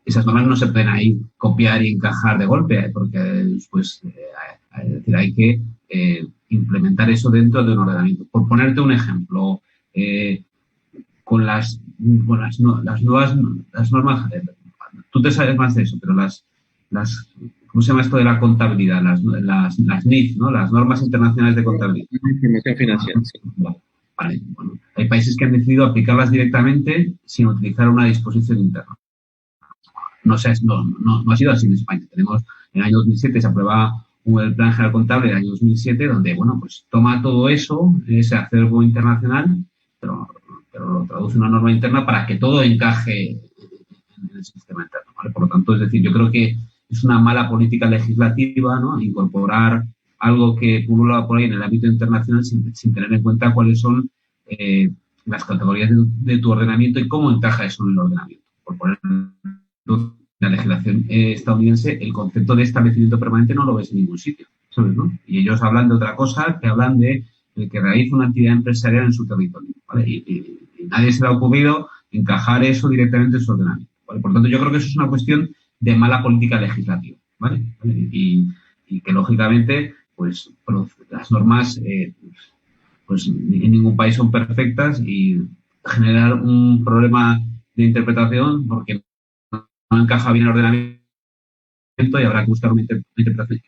esas normas no se pueden ahí copiar y encajar de golpe, porque después hay que implementar eso dentro de un ordenamiento. Por ponerte un ejemplo, con las normas, tú te sabes más de eso, pero ¿cómo se llama esto de la contabilidad? Las NIF, ¿no? Las normas internacionales de contabilidad. Información financiera, sí. Vale, bueno, hay países que han decidido aplicarlas directamente sin utilizar una disposición interna. No ha sido así en España. En el año 2007 se aprueba el Plan General Contable del año 2007, donde, bueno, pues toma todo eso, ese acervo internacional, pero lo traduce en una norma interna para que todo encaje en el sistema interno, ¿vale? Por lo tanto, es decir, yo creo que es una mala política legislativa, ¿no?, incorporar algo que pulula por ahí en el ámbito internacional sin tener en cuenta cuáles son las categorías de tu ordenamiento y cómo encaja eso en el ordenamiento. Por poner en la legislación estadounidense, el concepto de establecimiento permanente no lo ves en ningún sitio, ¿sabes, no? Y ellos hablan de otra cosa, que hablan de que realiza una actividad empresarial en su territorio, ¿vale? Y nadie se le ha ocurrido encajar eso directamente en su ordenamiento, ¿vale? Por tanto, yo creo que eso es una cuestión de mala política legislativa, ¿vale? Y que, lógicamente, pues las normas pues en ningún país son perfectas y generar un problema de interpretación porque no encaja bien el ordenamiento y habrá que buscar una interpretación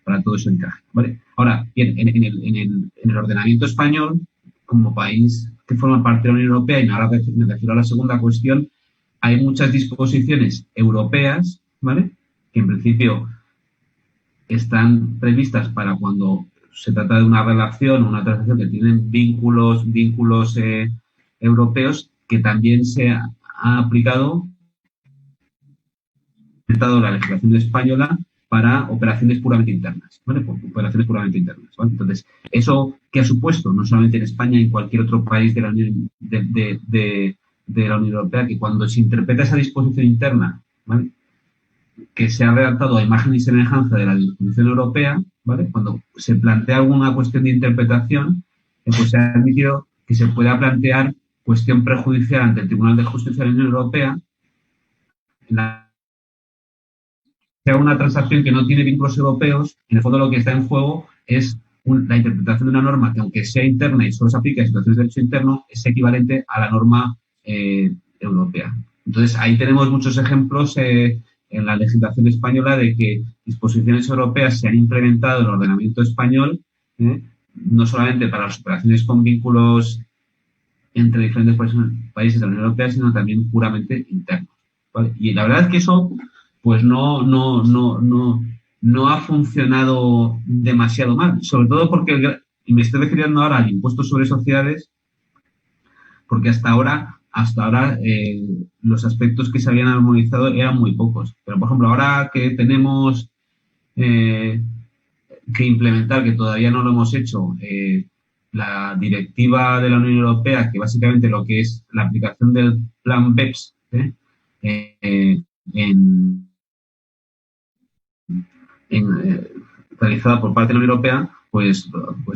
para todo eso encaje, ¿vale? Ahora, bien, en el ordenamiento español, como país que forma parte de la Unión Europea, y ahora me refiero a la segunda cuestión, hay muchas disposiciones europeas, ¿vale?, que en principio están previstas para cuando se trata de una relación o una transacción que tienen vínculos europeos, que también se ha aplicado la legislación española para operaciones puramente internas, ¿vale? Por operaciones puramente internas, ¿vale? Entonces, ¿eso qué ha supuesto? No solamente en España, en cualquier otro país de la Unión, de la Unión Europea, que cuando se interpreta esa disposición interna, ¿vale?, que se ha redactado a imagen y semejanza de la disposición europea, ¿vale?, cuando se plantea alguna cuestión de interpretación, pues se ha admitido que se pueda plantear cuestión prejudicial ante el Tribunal de Justicia de la Unión Europea, sea una transacción que no tiene vínculos europeos. En el fondo lo que está en juego es la interpretación de una norma que, aunque sea interna y solo se aplica en situaciones de derecho interno, es equivalente a la norma europea. Entonces, ahí tenemos muchos ejemplos en la legislación española de que disposiciones europeas se han implementado en el ordenamiento español, no solamente para las operaciones con vínculos entre diferentes países de la Unión Europea, sino también puramente internos, ¿vale? Y la verdad es que eso pues no ha funcionado demasiado mal, sobre todo porque, y me estoy refiriendo ahora al impuesto sobre sociedades, porque hasta ahora los aspectos que se habían armonizado eran muy pocos. Pero, por ejemplo, ahora que tenemos que implementar, que todavía no lo hemos hecho, la directiva de la Unión Europea, que básicamente lo que es la aplicación del plan BEPS realizada por parte de la Unión Europea, pues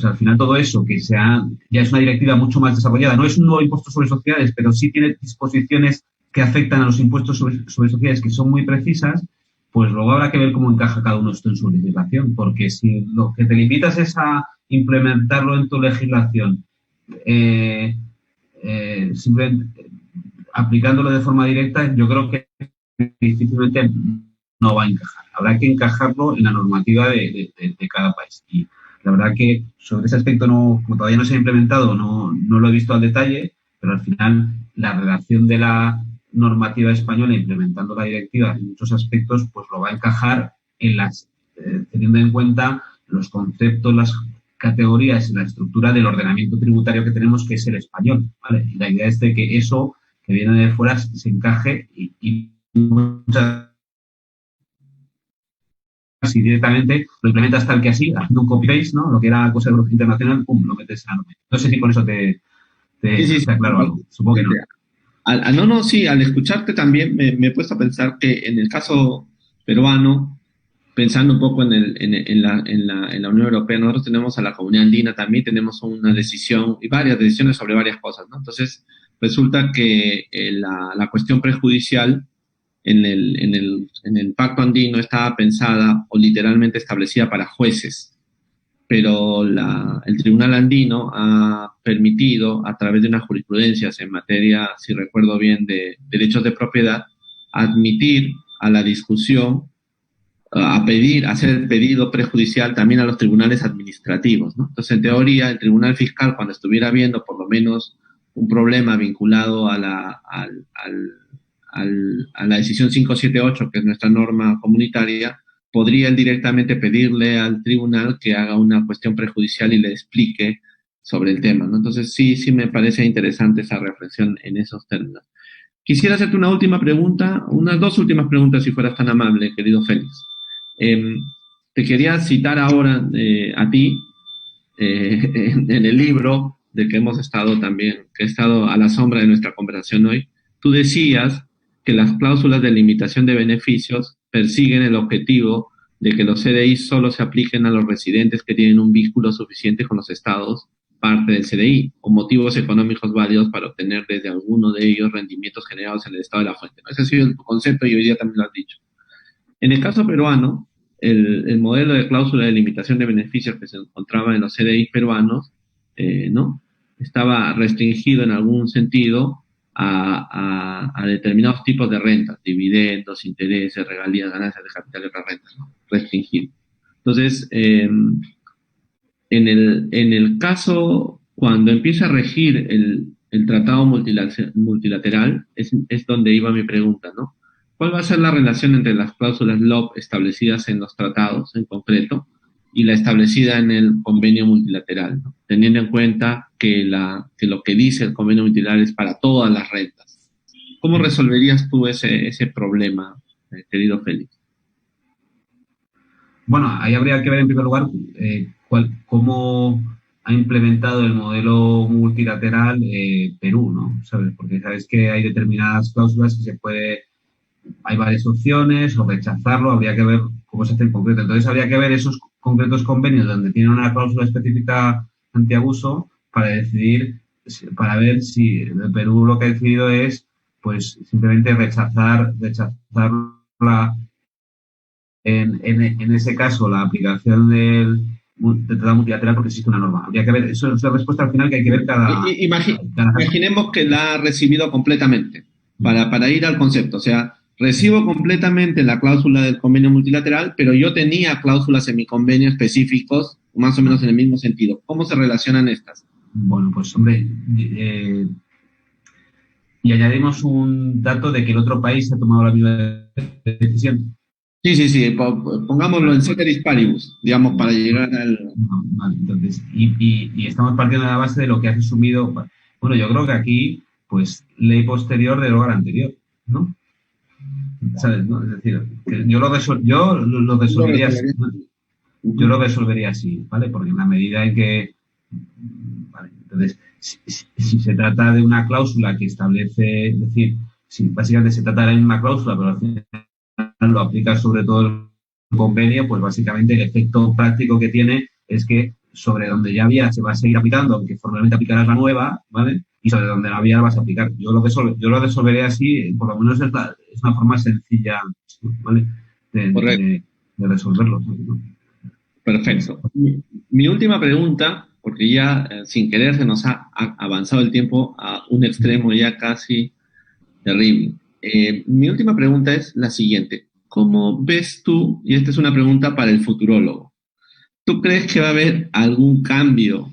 al final todo eso, que ya es una directiva mucho más desarrollada, no es un nuevo impuesto sobre sociedades, pero sí tiene disposiciones que afectan a los impuestos sobre sociedades que son muy precisas, pues luego habrá que ver cómo encaja cada uno esto en su legislación, porque si lo que te limitas es a implementarlo en tu legislación, simplemente aplicándolo de forma directa, yo creo que difícilmente no va a encajar. Habrá que encajarlo en la normativa de cada país. Y la verdad que sobre ese aspecto, como todavía no se ha implementado, no lo he visto al detalle, pero al final la redacción de la normativa española implementando la directiva en muchos aspectos, pues lo va a encajar teniendo en cuenta los conceptos, las categorías y la estructura del ordenamiento tributario que tenemos, que es el español, ¿vale? Y la idea es de que eso que viene de fuera se encaje y muchas, si directamente lo implementas tal que así, haciendo un copy-paste, ¿no? Lo que era cosa internacional, pum, lo metes a la norma. No sé si con eso te está claro algo. Supongo que no. Sí, al escucharte también me he puesto a pensar que en el caso peruano, pensando un poco en la Unión Europea, nosotros tenemos a la Comunidad Andina, también tenemos una decisión y varias decisiones sobre varias cosas, ¿no? Entonces, resulta que la cuestión prejudicial en el Pacto Andino estaba pensada o literalmente establecida para jueces, pero el Tribunal Andino ha permitido, a través de unas jurisprudencias en materia, si recuerdo bien, de derechos de propiedad, admitir a la discusión, hacer el pedido prejudicial también a los tribunales administrativos, ¿no? Entonces, en teoría, el Tribunal Fiscal, cuando estuviera viendo por lo menos un problema vinculado a la decisión 578, que es nuestra norma comunitaria, podría él directamente pedirle al tribunal que haga una cuestión prejudicial y le explique sobre el tema, ¿no? Entonces, sí me parece interesante esa reflexión en esos términos. Quisiera hacerte una última pregunta, unas dos últimas preguntas, si fueras tan amable, querido Félix. te quería citar ahora a ti, en el libro del que hemos estado también, que he estado a la sombra de nuestra conversación hoy. Tú decías que las cláusulas de limitación de beneficios persiguen el objetivo de que los CDI solo se apliquen a los residentes que tienen un vínculo suficiente con los estados parte del CDI o motivos económicos válidos para obtener desde alguno de ellos rendimientos generados en el estado de la fuente, ¿no? Ese ha sido el concepto y hoy día también lo has dicho. En el caso peruano, el modelo de cláusula de limitación de beneficios que se encontraba en los CDI peruanos, ¿no? Estaba restringido en algún sentido a determinados tipos de rentas, dividendos, intereses, regalías, ganancias de capital y otras rentas, ¿no? Restringido. Entonces, en el caso, cuando empieza a regir el tratado multilateral, es donde iba mi pregunta, ¿no? ¿Cuál va a ser la relación entre las cláusulas LOP establecidas en los tratados en concreto y la establecida en el convenio multilateral, ¿no? Teniendo en cuenta que lo que dice el convenio multilateral es para todas las rentas? ¿Cómo resolverías tú ese problema, querido Félix? Bueno, ahí habría que ver en primer lugar cómo ha implementado el modelo multilateral Perú, ¿no? ¿Sabes? Porque sabes que hay determinadas cláusulas que hay varias opciones o rechazarlo, habría que ver cómo se hace en concreto. Entonces habría que ver esos concretos convenios donde tienen una cláusula específica antiabuso para decidir, para ver si el Perú lo que ha decidido es pues simplemente rechazar la en ese caso la aplicación del tratado multilateral porque existe una norma. Habría que ver, eso es la respuesta al final que hay que ver cada caso. Imaginemos que la ha recibido completamente, para ir al concepto. O sea, recibo completamente la cláusula del convenio multilateral, pero yo tenía cláusulas en mi convenio específicos, más o menos en el mismo sentido. ¿Cómo se relacionan estas? Bueno, pues hombre, y añadimos un dato de que el otro país ha tomado la misma decisión. Sí. Pongámoslo en ceteris paribus, digamos, para llegar al... Vale, entonces, y estamos partiendo de la base de lo que has asumido. Bueno, yo creo que aquí, pues, ley posterior deroga la anterior, ¿no? ¿Sabes? ¿No? Es decir, que yo lo resolvería así. Yo lo resolvería así, ¿vale? Porque en la medida en que... Vale, entonces, si se trata de una cláusula que establece, es decir, si básicamente se trata de la misma cláusula, pero al final lo aplica sobre todo el convenio, pues básicamente el efecto práctico que tiene es que sobre donde ya había se va a seguir aplicando, aunque formalmente aplicarás la nueva, ¿vale? Y sobre donde no había la vas a aplicar. Yo lo resolveré así, por lo menos es una forma sencilla, ¿vale? De resolverlo, ¿no? Perfecto. Mi última pregunta, porque ya sin querer se nos ha avanzado el tiempo a un extremo ya casi terrible. Mi última pregunta es la siguiente. ¿Cómo ves tú, y esta es una pregunta para el futurólogo, ¿tú crees que va a haber algún cambio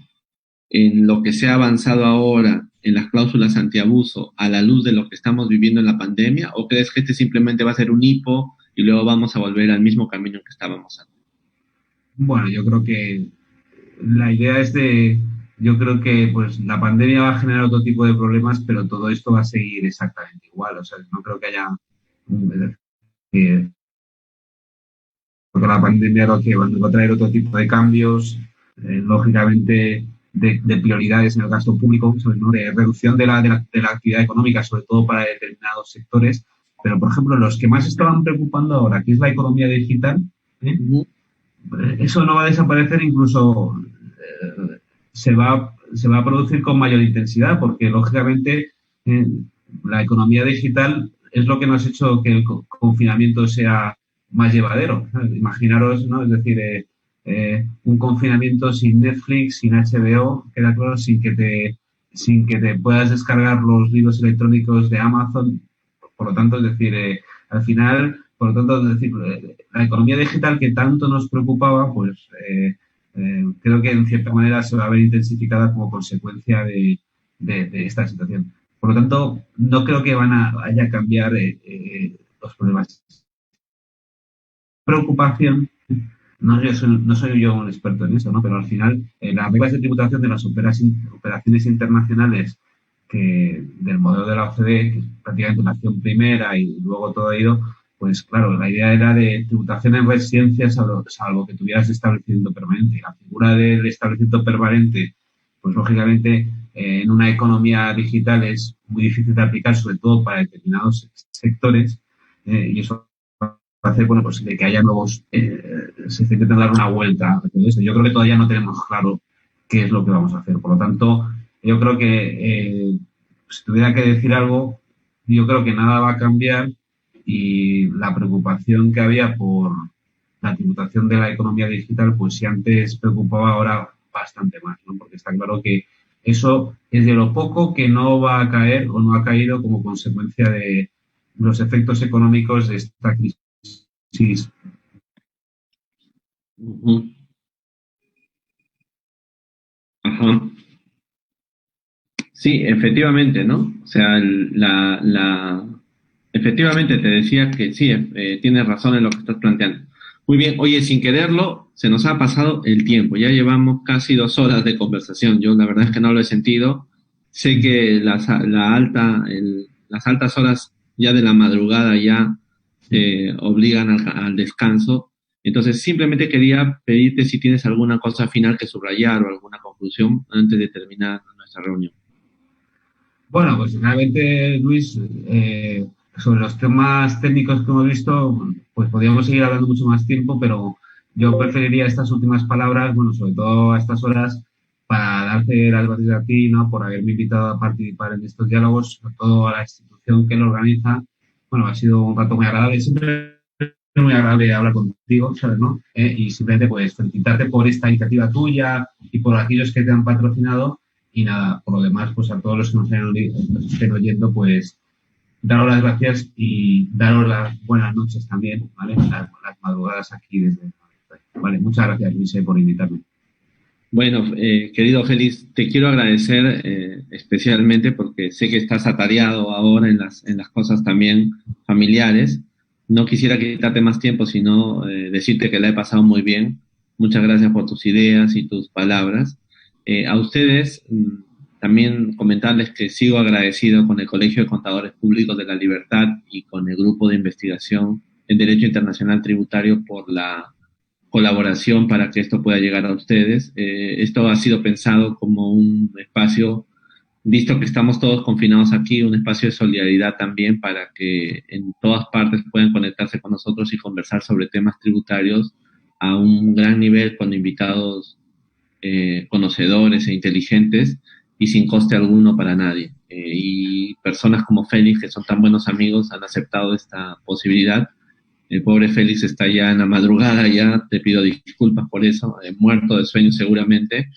en lo que se ha avanzado ahora en las cláusulas antiabuso a la luz de lo que estamos viviendo en la pandemia? ¿O crees que este simplemente va a ser un hipo y luego vamos a volver al mismo camino en que estábamos antes? Bueno, yo creo que la idea es yo creo que pues la pandemia va a generar otro tipo de problemas, pero todo esto va a seguir exactamente igual. O sea, no creo que haya porque la pandemia lo que va a traer otro tipo de cambios, lógicamente de prioridades en el gasto público, ¿no? De reducción de la actividad económica, sobre todo para determinados sectores. Pero, por ejemplo, los que más estaban preocupando ahora, que es la economía digital, eso no va a desaparecer, incluso se va a producir con mayor intensidad, porque lógicamente la economía digital es lo que nos ha hecho que el confinamiento sea más llevadero. Imaginaros, ¿no? Es decir, un confinamiento sin Netflix, sin HBO, queda claro, sin que te puedas descargar los libros electrónicos de Amazon. Por lo tanto, es decir, al final, por lo tanto, es decir, la economía digital que tanto nos preocupaba, pues creo que en cierta manera se va a ver intensificada como consecuencia de esta situación. Por lo tanto, no creo que vaya a cambiar los problemas. Preocupación, no soy yo un experto en eso, ¿no? Pero al final, las reglas de tributación de las operaciones internacionales del modelo de la OCDE, que prácticamente nació en primera y luego todo ha ido, pues claro, la idea era de tributación en residencias, salvo que tuvieras establecimiento permanente. La figura del establecimiento permanente, pues lógicamente en una economía digital es muy difícil de aplicar, sobre todo para determinados sectores, y eso va a hacer, bueno, pues de que haya nuevos, se intenten dar una vuelta a todo eso. Yo creo que todavía no tenemos claro qué es lo que vamos a hacer. Por lo tanto, yo creo que si tuviera que decir algo, yo creo que nada va a cambiar y la preocupación que había por la tributación de la economía digital, pues si antes preocupaba, ahora bastante más, ¿no? Porque está claro que eso es de lo poco que no va a caer o no ha caído como consecuencia de los efectos económicos de esta crisis. Ujú. Ajá. Sí, efectivamente, ¿no? O sea, efectivamente te decía que sí, tienes razón en lo que estás planteando. Muy bien, oye, sin quererlo, se nos ha pasado el tiempo. Ya llevamos casi 2 horas de conversación. Yo la verdad es que no lo he sentido. Sé que las altas horas ya de la madrugada ya obligan al descanso. Entonces, simplemente quería pedirte si tienes alguna cosa final que subrayar o alguna conclusión antes de terminar nuestra reunión. Bueno, pues finalmente, Luis, sobre los temas técnicos que hemos visto, pues podríamos seguir hablando mucho más tiempo, pero yo preferiría estas últimas palabras, bueno, sobre todo a estas horas, para darte las gracias a ti, ¿no? Por haberme invitado a participar en estos diálogos, sobre todo a la institución que lo organiza. Bueno, ha sido un rato muy agradable, siempre es muy agradable hablar contigo, ¿sabes, no? Y simplemente, pues, felicitarte por esta iniciativa tuya y por aquellos que te han patrocinado. Y nada, por lo demás, pues a todos los que nos estén oyendo, pues daros las gracias y daros las buenas noches también, ¿vale? Las madrugadas aquí desde... Vale, muchas gracias, Luis, por invitarme. Bueno, querido Félix, te quiero agradecer especialmente porque sé que estás atareado ahora en las cosas también familiares. No quisiera quitarte más tiempo, sino decirte que la he pasado muy bien. Muchas gracias por tus ideas y tus palabras. A ustedes, también comentarles que sigo agradecido con el Colegio de Contadores Públicos de la Libertad y con el Grupo de Investigación en Derecho Internacional Tributario por la colaboración para que esto pueda llegar a ustedes. Esto ha sido pensado como un espacio, visto que estamos todos confinados aquí, un espacio de solidaridad también para que en todas partes puedan conectarse con nosotros y conversar sobre temas tributarios a un gran nivel con invitados conocedores e inteligentes y sin coste alguno para nadie. Y personas como Félix, que son tan buenos amigos, han aceptado esta posibilidad. El pobre Félix está ya en la madrugada, ya te pido disculpas por eso, muerto de sueño seguramente,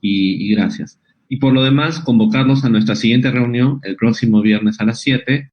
y gracias. Y por lo demás, convocarlos a nuestra siguiente reunión el próximo viernes a las 7.